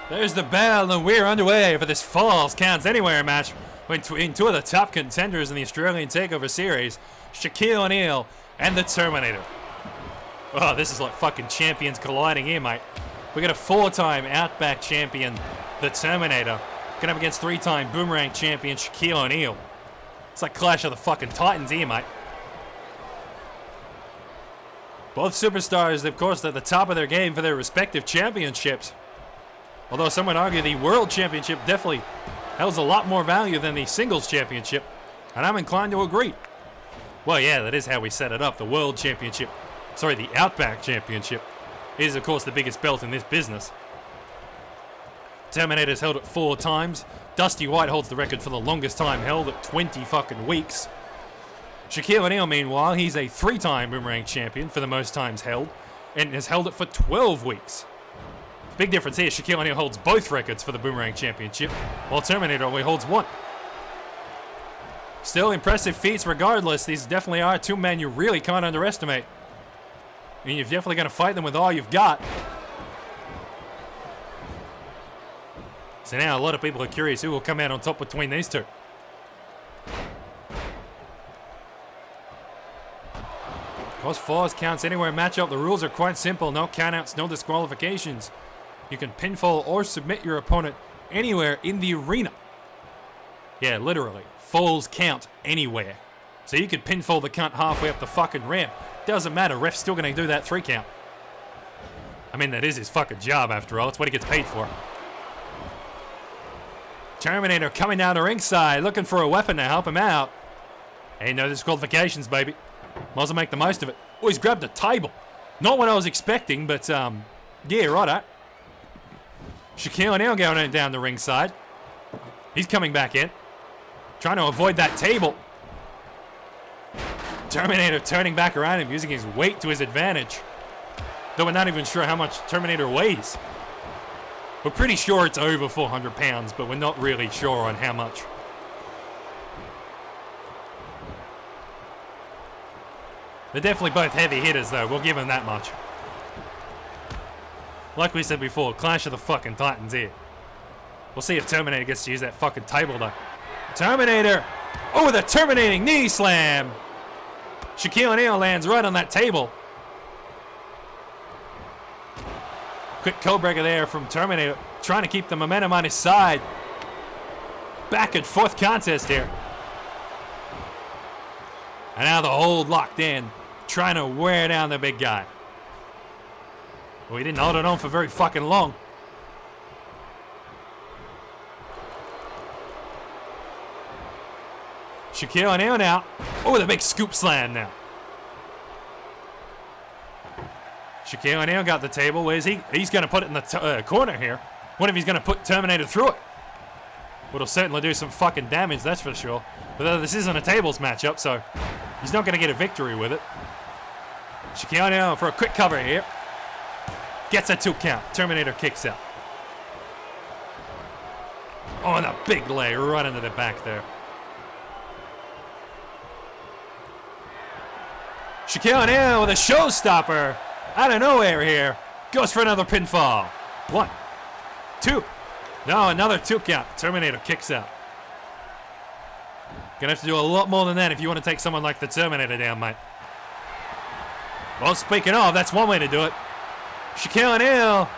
There's the bell, and we're underway for this Falls Counts Anywhere match between two of the top contenders in the Australian Takeover series, Shaquille O'Neal and the Terminator. Oh, this is like fucking champions colliding here, mate. We got a 4-time Outback champion, the Terminator, going up against 3-time Boomerang champion, Shaquille O'Neal. It's like Clash of the fucking Titans here, mate. Both superstars, of course, at the top of their game for their respective championships. Although some would argue the World Championship definitely holds a lot more value than the Singles Championship, and I'm inclined to agree. Well, yeah, that is how we set it up. The World Championship, sorry, the Outback Championship, is of course the biggest belt in this business. Terminator's held it 4 times. Dusty White holds the record for the longest time held at 20 fucking weeks. Shaquille O'Neal, meanwhile, he's a 3-time Boomerang champion for the most times held. and has held it for 12 weeks. Big difference here, Shaquille O'Neal holds both records for the Boomerang Championship, while Terminator only holds one. Still impressive feats regardless. These definitely are two men you really can't underestimate. I mean, you're definitely going to fight them with all you've got. So now a lot of people are curious who will come out on top between these two. Cause falls counts anywhere matchup. The rules are quite simple. No countouts, no disqualifications. You can pinfall or submit your opponent anywhere in the arena. Yeah, literally. Falls count anywhere. So you could pinfall the cunt halfway up the fucking ramp. Doesn't matter. Ref's still going to do that 3 count. I mean, that is his fucking job after all. It's what he gets paid for. Terminator coming down to ringside, looking for a weapon to help him out. Ain't no disqualifications, baby. Might as well make the most of it. Oh, he's grabbed a table. Not what I was expecting, but, yeah, righto. Shaquille O'Neal going down the ringside. He's coming back in. Trying to avoid that table. Terminator turning back around him, using his weight to his advantage. Though we're not even sure how much Terminator weighs. We're pretty sure it's over 400 pounds, but we're not really sure on how much. They're definitely both heavy hitters, though. We'll give them that much. Like we said before, Clash of the fucking Titans here. We'll see if Terminator gets to use that fucking table, though. Terminator! Oh, the terminating knee slam! Shaquille O'Neal lands right on that table. Quick code breaker there from Terminator, trying to keep the momentum on his side. Back and forth contest here. And now the hold locked in, trying to wear down the big guy. Well, he didn't hold it on for very fucking long. Shaquille O'Neal now. Oh, the big scoop slam now. Shaquille O'Neal got the table. Where's he? He's going to put it in the corner here. What if he's going to put Terminator through it? It'll certainly do some fucking damage, that's for sure. But this isn't a tables matchup, so he's not going to get a victory with it. Shaquille O'Neal for a quick cover here. Gets a 2 count. Terminator kicks out. Oh, and a big leg right into the back there. Shaquille O'Neal with a showstopper out of nowhere here. Goes for another pinfall. 1, 2. No, another 2 count. Terminator kicks out. Gonna have to do a lot more than that if you want to take someone like the Terminator down, mate. Well, speaking of, that's one way to do it. Shaquille O'Neal.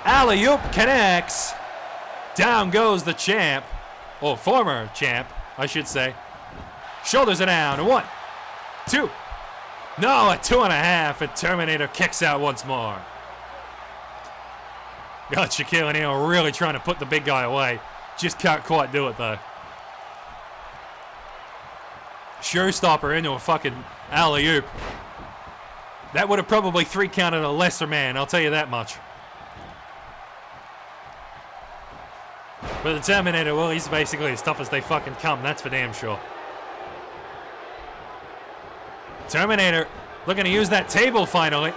Alley-oop connects. Down goes the champ. Or former champ, I should say. Shoulders are down. 1, 2. No, a 2.5, and Terminator kicks out once more. God, Shaquille O'Neal really trying to put the big guy away. Just can't quite do it, though. Showstopper into a fucking alley-oop. That would have probably 3 counted a lesser man, I'll tell you that much. But the Terminator, well, he's basically as tough as they fucking come, that's for damn sure. Terminator looking to use that table finally.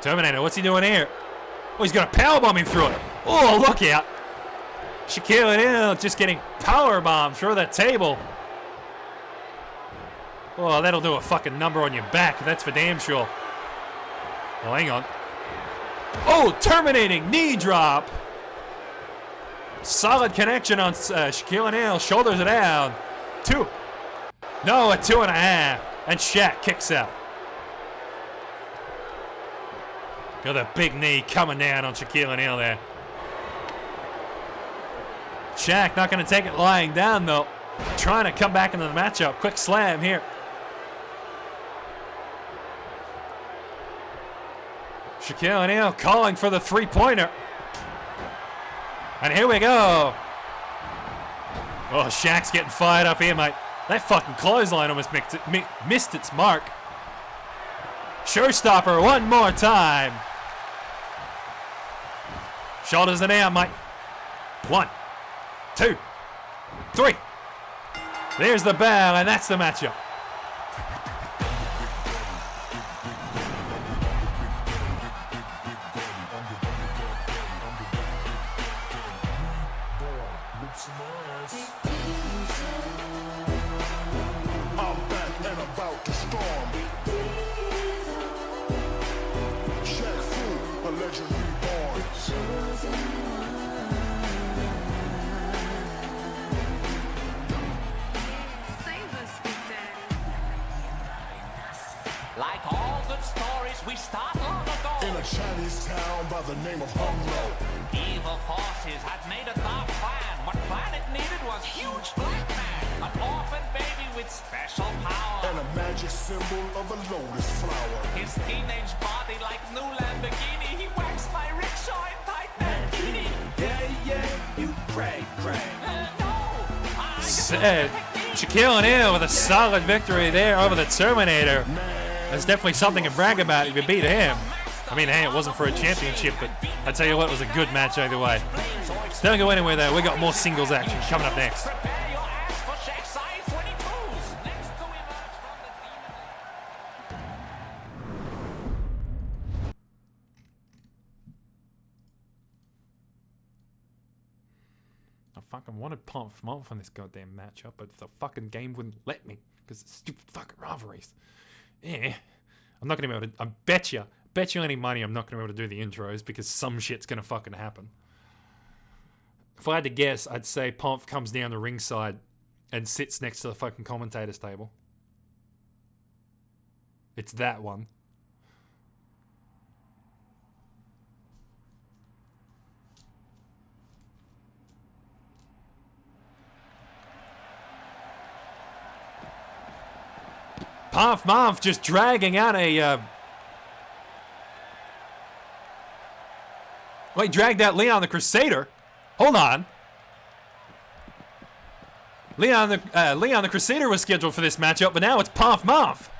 Terminator, what's he doing here? Oh, he's got a powerbomb him through it. Oh, look out. Shaquille O'Neal just getting powerbombed through that table. Oh, that'll do a fucking number on your back, that's for damn sure. Oh, hang on. Oh, terminating knee drop. Solid connection on Shaquille O'Neal. Shoulders are down. 2. No, a 2.5. And Shaq kicks out. Got a big knee coming down on Shaquille O'Neal there. Shaq not going to take it lying down, though. Trying to come back into the matchup. Quick slam here. Shaquille O'Neal calling for the 3-pointer. And here we go. Oh, Shaq's getting fired up here, mate. That fucking clothesline almost missed its mark. Showstopper one more time. Shoulders are down, mate. 1, 2, 3. There's the bell, and that's the matchup. Like all good stories, we start long In ago. a Chinese town by the name of Hung Lo. Evil forces had made a dark plan. What planet needed was huge black man. An orphan baby with special power. And a magic symbol of a lotus flower. His teenage body like new Lamborghini. He waxed my rickshaw in tight bikini. Yeah, you cray, cray. Said Shaquille O'Neal with a solid victory there over the Terminator. That's definitely something to brag about if you beat him. I mean, hey, it wasn't for a championship, but I tell you what, it was a good match either way. Don't go anywhere though, we got more singles action coming up next. Prepare your ass for Shaq size 22s. Next to emerge from the demon. I fucking wanted Pump on this goddamn matchup, but the fucking game wouldn't let me because it's stupid fucking rivalries. Yeah, I'm not gonna be able to. I bet you any money I'm not gonna be able to do the intros because some shit's gonna fucking happen. If I had to guess, I'd say Pomp comes down the ringside and sits next to the fucking commentator's table. It's that one. Puff Muff just dragging out a... Well, he dragged out Leon the Crusader. Hold on. Leon the Crusader was scheduled for this matchup, but now it's Puff Muff.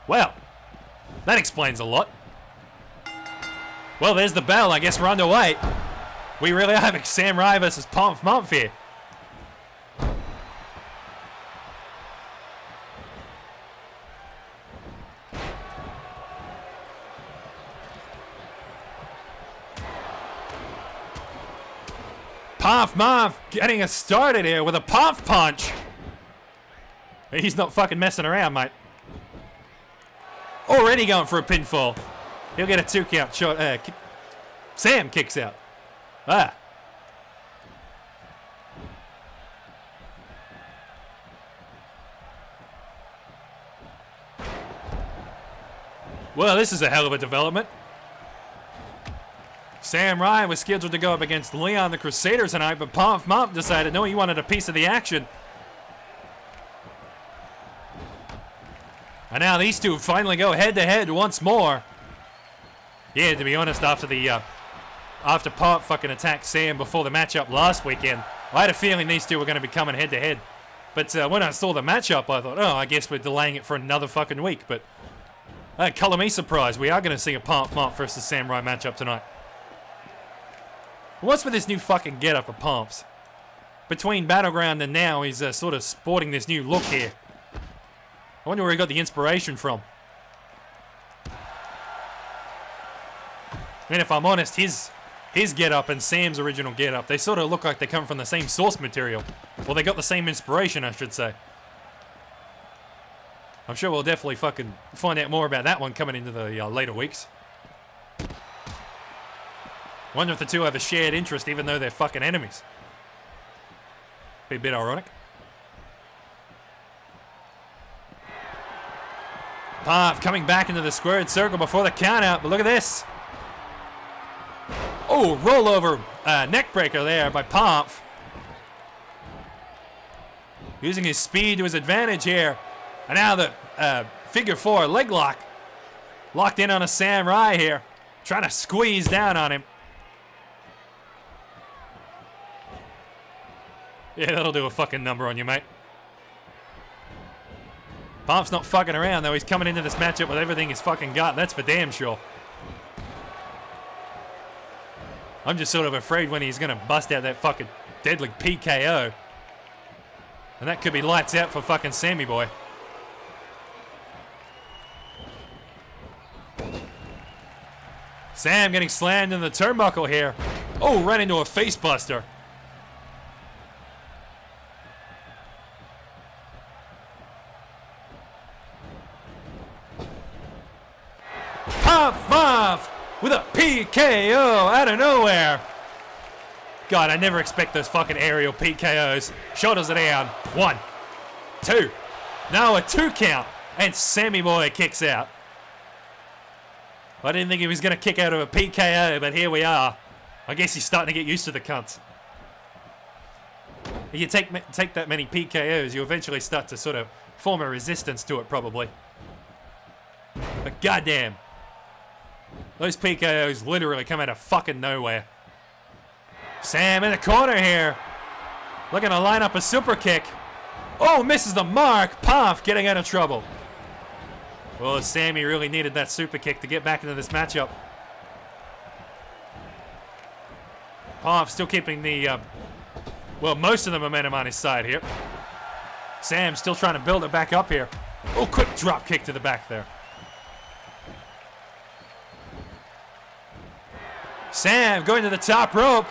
Well, that explains a lot. Well, there's the bell. I guess we're underway. We really are having Sam Rye versus Puff Muff here. Puff Muff getting us started here with a puff punch. He's not fucking messing around, mate. Already going for a pinfall. He'll get a 2 count shot. Sam kicks out. Ah. Well, this is a hell of a development. Sam Ryan was scheduled to go up against Leon the Crusader tonight, but Puff Muff decided no, he wanted a piece of the action. And now these two finally go head-to-head once more. Yeah, to be honest, after Puff fucking attacked Sam before the matchup last weekend, I had a feeling these two were going to be coming head-to-head. But when I saw the matchup, I thought, oh, I guess we're delaying it for another fucking week. But color me surprised. We are going to see a Puff Muff versus Sam Ryan matchup tonight. What's with this new fucking get-up of Pumps? Between Battleground and now, he's sort of sporting this new look here. I wonder where he got the inspiration from. And if I'm honest, his get-up and Sam's original get-up, they sort of look like they come from the same source material. Well, they got the same inspiration, I should say. I'm sure we'll definitely fucking find out more about that one coming into the later weeks. Wonder if the two have a shared interest even though they're fucking enemies. Be a bit ironic. Puff coming back into the squared circle before the count out, but look at this. Oh, rollover neck breaker there by Puff. Using his speed to his advantage here. And now the figure 4 leg lock. Locked in on a Sam Rye here. Trying to squeeze down on him. Yeah, that'll do a fucking number on you, mate. Pump's not fucking around, though. He's coming into this matchup with everything he's fucking got. That's for damn sure. I'm just sort of afraid when he's going to bust out that fucking deadly PKO. And that could be lights out for fucking Sammy boy. Sam getting slammed in the turnbuckle here. Oh, right into a face buster. Puff Muff with a PKO out of nowhere. God, I never expect those fucking aerial PKOs. Shoulders are down. 1, 2. No, a 2 count. And Sammy Boy kicks out. I didn't think he was going to kick out of a PKO, but here we are. I guess he's starting to get used to the cunts. If you take that many PKOs, you eventually start to sort of form a resistance to it, probably. But goddamn, those PKOs literally come out of fucking nowhere. Sam in the corner here, looking to line up a super kick. Oh, misses the mark. Puff getting out of trouble. Well, Sammy really needed that super kick to get back into this matchup. Puff still keeping the, well, most of the momentum on his side here. Sam still trying to build it back up here. Oh, quick drop kick to the back there. Sam going to the top rope.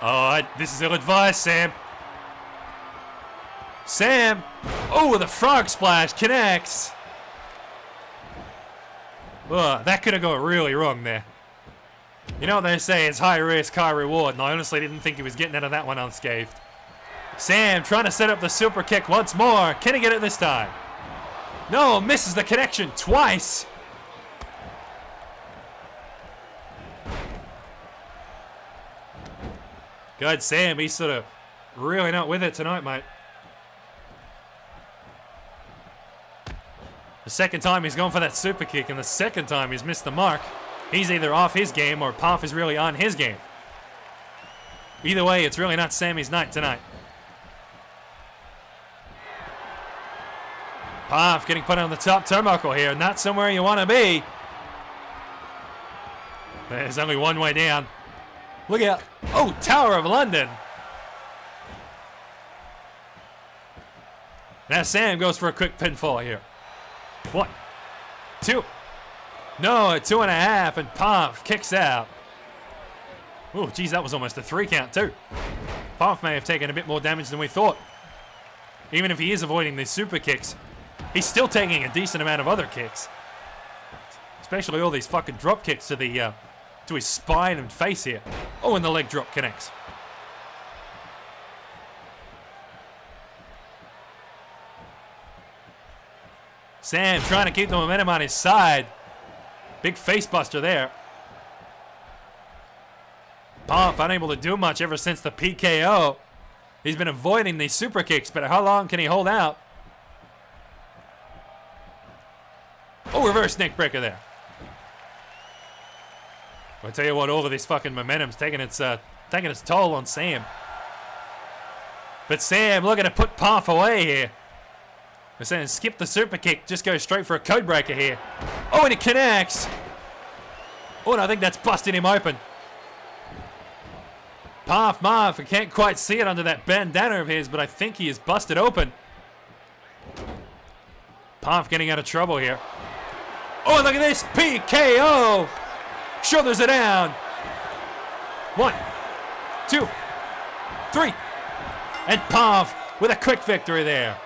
Oh, this is ill-advised, Sam. Sam. Oh, the frog splash connects. Ugh, that could have gone really wrong there. You know what they say, it's high risk, high reward, and I honestly didn't think he was getting out of that one unscathed. Sam trying to set up the super kick once more. Can he get it this time? No, misses the connection twice. God, Sam, he's sort of really not with it tonight, mate. The second time he's gone for that super kick, and the second time he's missed the mark. He's either off his game or Puff is really on his game. Either way, it's really not Sammy's night tonight. Puff getting put on the top turnbuckle here. Not somewhere you want to be. There's only one way down. Look out. Oh, Tower of London. Now Sam goes for a quick pinfall here. 1, 2. No, a 2.5, and Puff kicks out. Oh, geez, that was almost a 3 count too. Puff may have taken a bit more damage than we thought. Even if he is avoiding these super kicks, he's still taking a decent amount of other kicks. Especially all these fucking drop kicks to the to his spine and face here. Oh, and the leg drop connects. Sam trying to keep the momentum on his side. Big face buster there. Puff unable to do much ever since the PKO. He's been avoiding these super kicks, but how long can he hold out? Oh, reverse neck breaker there. I tell you what, all of this fucking momentum's taking its toll on Sam. But Sam looking to put Puff away here. They're saying skip the super kick, just go straight for a code breaker here. Oh, and it connects. Oh, and I think that's busting him open. Puff, I can't quite see it under that bandana of his, but I think he is busted open. Puff getting out of trouble here. Oh, look at this, PKO. Shoulders it down. 1, 2, 3. And Puff with a quick victory there.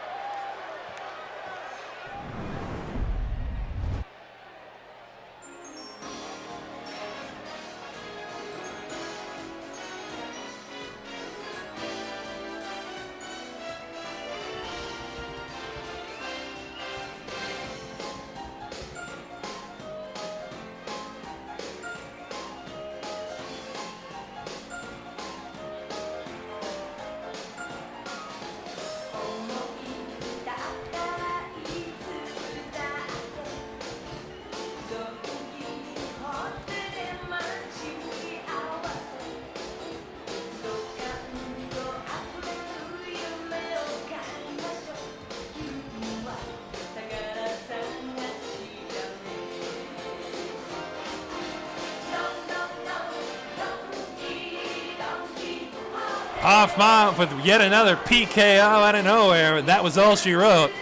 Puff with yet another PKO out of nowhere. That was all she wrote.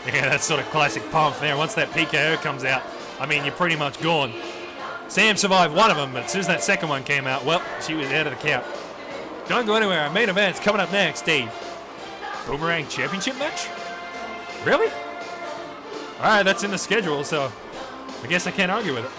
Yeah, that's sort of classic Puff there. Once that PKO comes out, I mean, you're pretty much gone. Sam survived one of them, but as soon as that second one came out, well, she was out of the count. Don't go anywhere. Our main event's coming up next. A Boomerang Championship match? Really? All right, that's in the schedule, so I guess I can't argue with it.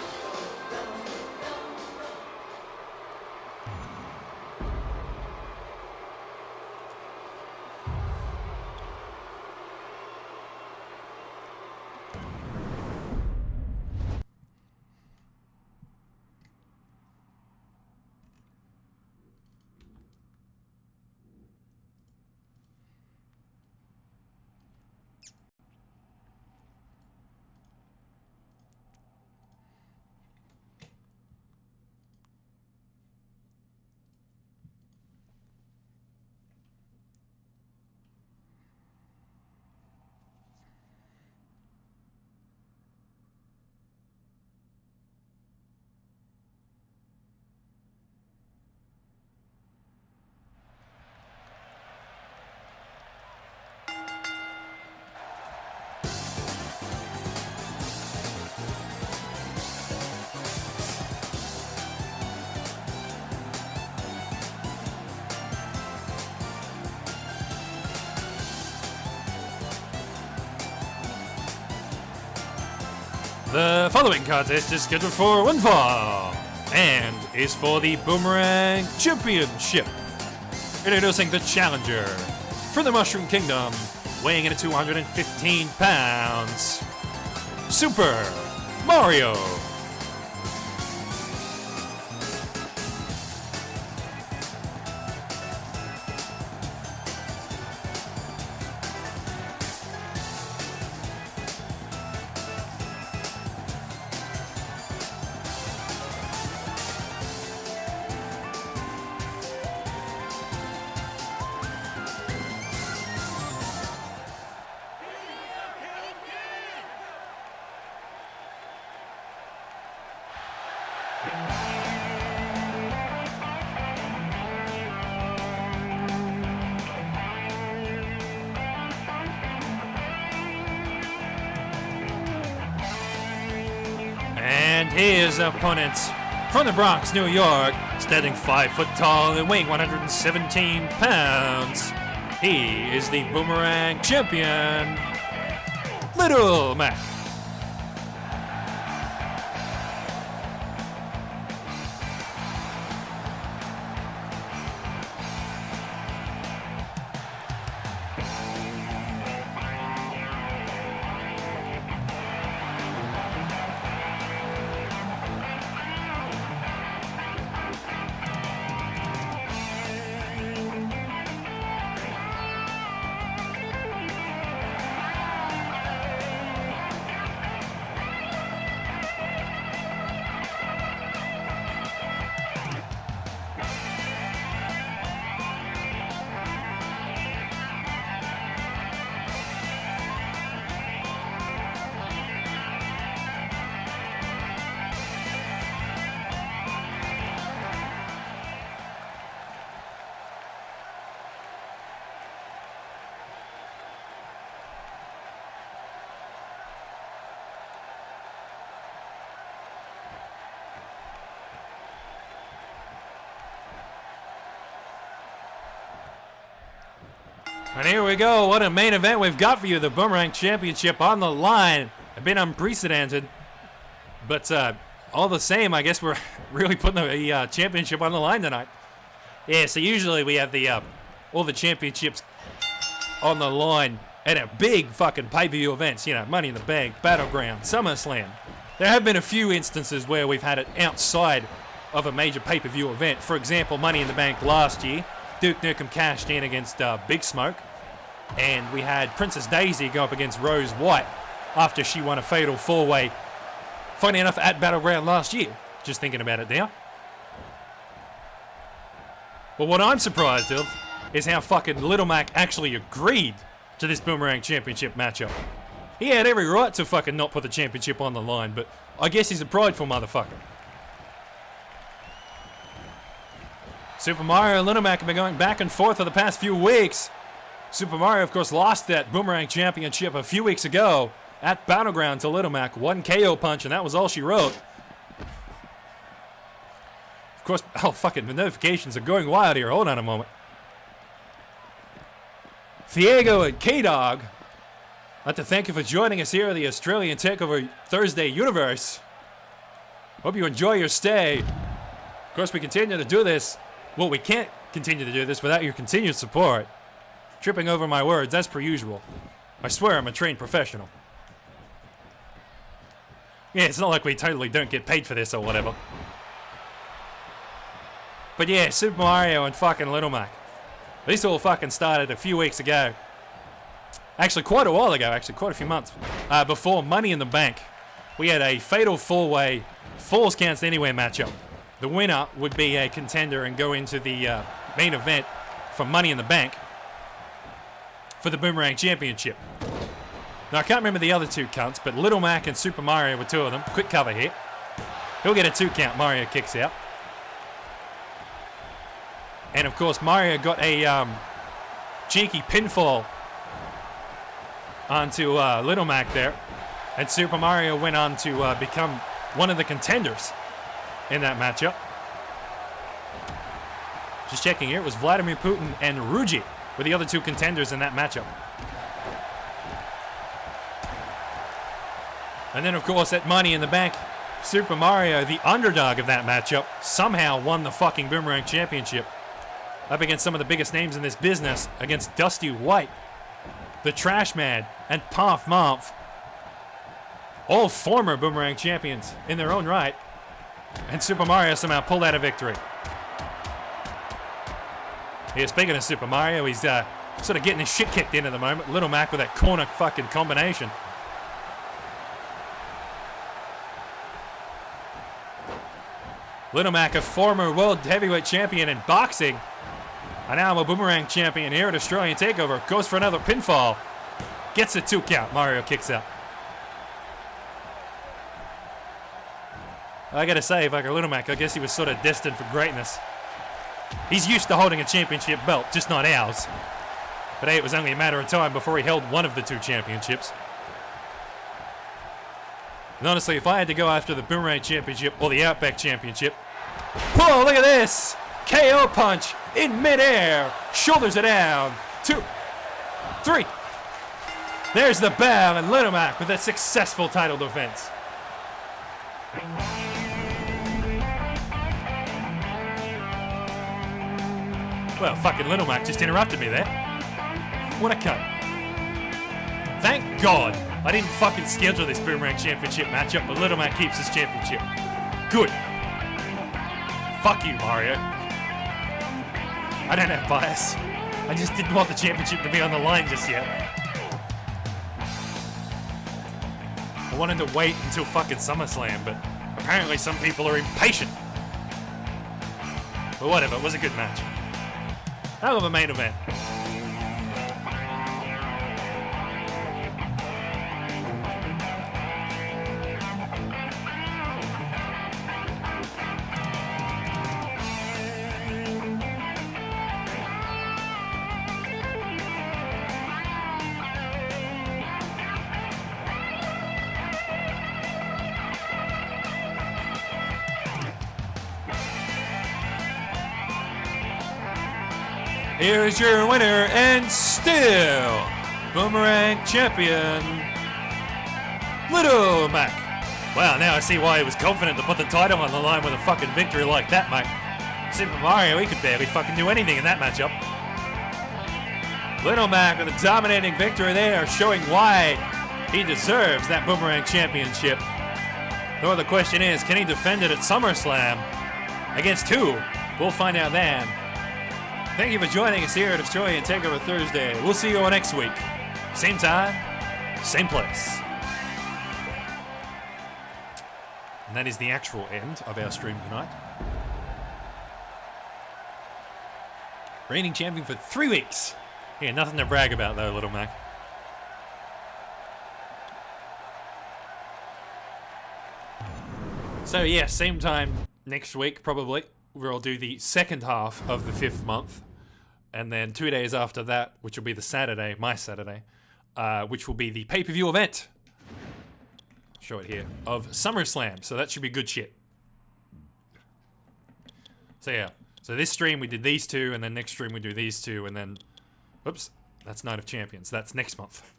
The following contest is scheduled for one fall and is for the Boomerang Championship. Introducing the challenger from the Mushroom Kingdom, weighing in at 215 pounds, Super Mario. And his opponents from the Bronx, New York, standing 5 foot tall and weighing 117 pounds. He is the Boomerang Champion, Little Mac. And here we go. What a main event we've got for you. The Boomerang Championship on the line. A bit unprecedented. But all the same, I guess we're really putting the championship on the line tonight. Yeah, so usually we have the all the championships on the line at a big fucking pay-per-view events. You know, Money in the Bank, Battleground, SummerSlam. There have been a few instances where we've had it outside of a major pay-per-view event. For example, Money in the Bank last year. Duke Nukem cashed in against Big Smoke. And we had Princess Daisy go up against Rose White after she won a fatal 4-way, funny enough, at Battleground last year. Just thinking about it now. But what I'm surprised of is how fucking Little Mac actually agreed to this Boomerang Championship matchup. He had every right to fucking not put the championship on the line, but I guess he's a prideful motherfucker. Super Mario and Little Mac have been going back and forth for the past few weeks. Super Mario, of course, lost that Boomerang Championship a few weeks ago at Battleground to Little Mac. One KO punch, and that was all she wrote. Of course, oh, fucking, the notifications are going wild here. Hold on a moment. Thiago and K-Dog, I'd like to thank you for joining us here at the Australian Takeover Thursday Universe. Hope you enjoy your stay. Of course, we continue to do this. Well, we can't continue to do this without your continued support. Tripping over my words, as per usual. I swear I'm a trained professional. Yeah, it's not like we totally don't get paid for this or whatever. But yeah, Super Mario and fucking Little Mac. This all fucking started a few weeks ago. Actually, quite a while ago, actually, quite a few months. Before Money in the Bank. We had a fatal 4-way Falls Counts Anywhere matchup. The winner would be a contender and go into the main event for Money in the Bank for the Boomerang Championship. Now, I can't remember the other two cunts, but Little Mac and Super Mario were two of them. Quick cover here. He'll get a 2 count. Mario kicks out. And, of course, Mario got a cheeky pinfall onto Little Mac there. And Super Mario went on to become one of the contenders in that matchup. Just checking here, it was Vladimir Putin and Ruji were the other two contenders in that matchup. And then, of course, at Money in the Bank, Super Mario, the underdog of that matchup, somehow won the fucking Boomerang Championship. Up against some of the biggest names in this business, against Dusty White, the Trash Man, and Puff Mumph. All former Boomerang champions in their own right. And Super Mario somehow pulled out a victory. Yeah, speaking of Super Mario, he's sort of getting his shit kicked in at the moment. Little Mac with that corner fucking combination. Little Mac, a former world heavyweight champion in boxing, and now a Boomerang champion here at Australian Takeover, goes for another pinfall. Gets a 2 count. Mario kicks out. I gotta say, like a Little Mac, I guess he was sort of destined for greatness. He's used to holding a championship belt, just not ours. But hey, it was only a matter of time before he held one of the 2 championships. And honestly, if I had to go after the Boomerang Championship or the Outback Championship... Whoa, look at this! KO punch in midair. Shoulders it down. 2, 3. There's the bow, and Little Mac with a successful title defense. Well, fucking Little Mac just interrupted me there. What a cunt. Thank God I didn't fucking schedule this Boomerang Championship matchup, but Little Mac keeps his championship. Good. Fuck you, Mario. I don't have bias. I just didn't want the championship to be on the line just yet. I wanted to wait until fucking SummerSlam, but apparently some people are impatient. But whatever, it was a good match. Hell of a main event. Here's your winner and still Boomerang champion, Little Mac. Wow, now I see why he was confident to put the title on the line with a fucking victory like that, mate. Super Mario, he could barely fucking do anything in that matchup. Little Mac with a dominating victory there, showing why he deserves that Boomerang championship. Though the question is, can he defend it at SummerSlam? Against who? We'll find out then. Thank you for joining us here at Australian Takeover Thursday. We'll see you all next week. Same time, same place. And that is the actual end of our stream tonight. Reigning champion for 3 weeks. Yeah, nothing to brag about though, Little Mac. So yeah, same time next week probably. We'll do the second half of the 5th month. And then 2 days after that, which will be the Saturday, my Saturday, which will be the pay-per-view event. Show it here. Of SummerSlam. So that should be good shit. So yeah. So this stream we did these 2, and then next stream we do these 2, and then... Whoops. That's Night of Champions. That's next month.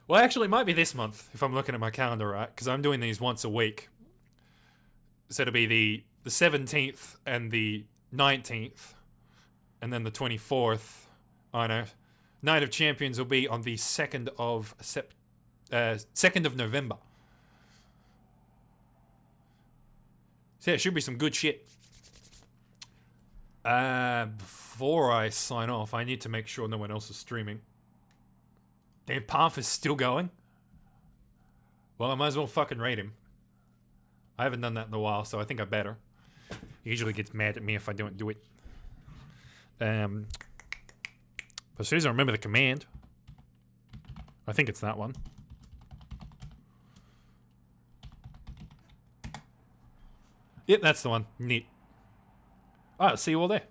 Well, actually, it might be this month, if I'm looking at my calendar right, because I'm doing these once a week. So it'll be the 17th and the 19th, and then the 24th. Oh no, Night of Champions will be on the 2nd of 2nd of November. So yeah, it should be some good shit. Before I sign off, I need to make sure no one else is streaming. Damn, Path is still going. Well, I might as well fucking raid him. I haven't done that in a while, so I think I better. He usually gets mad at me if I don't do it. But as soon as I remember the command, I think it's that one. Yep, that's the one. Neat. Alright, see you all there.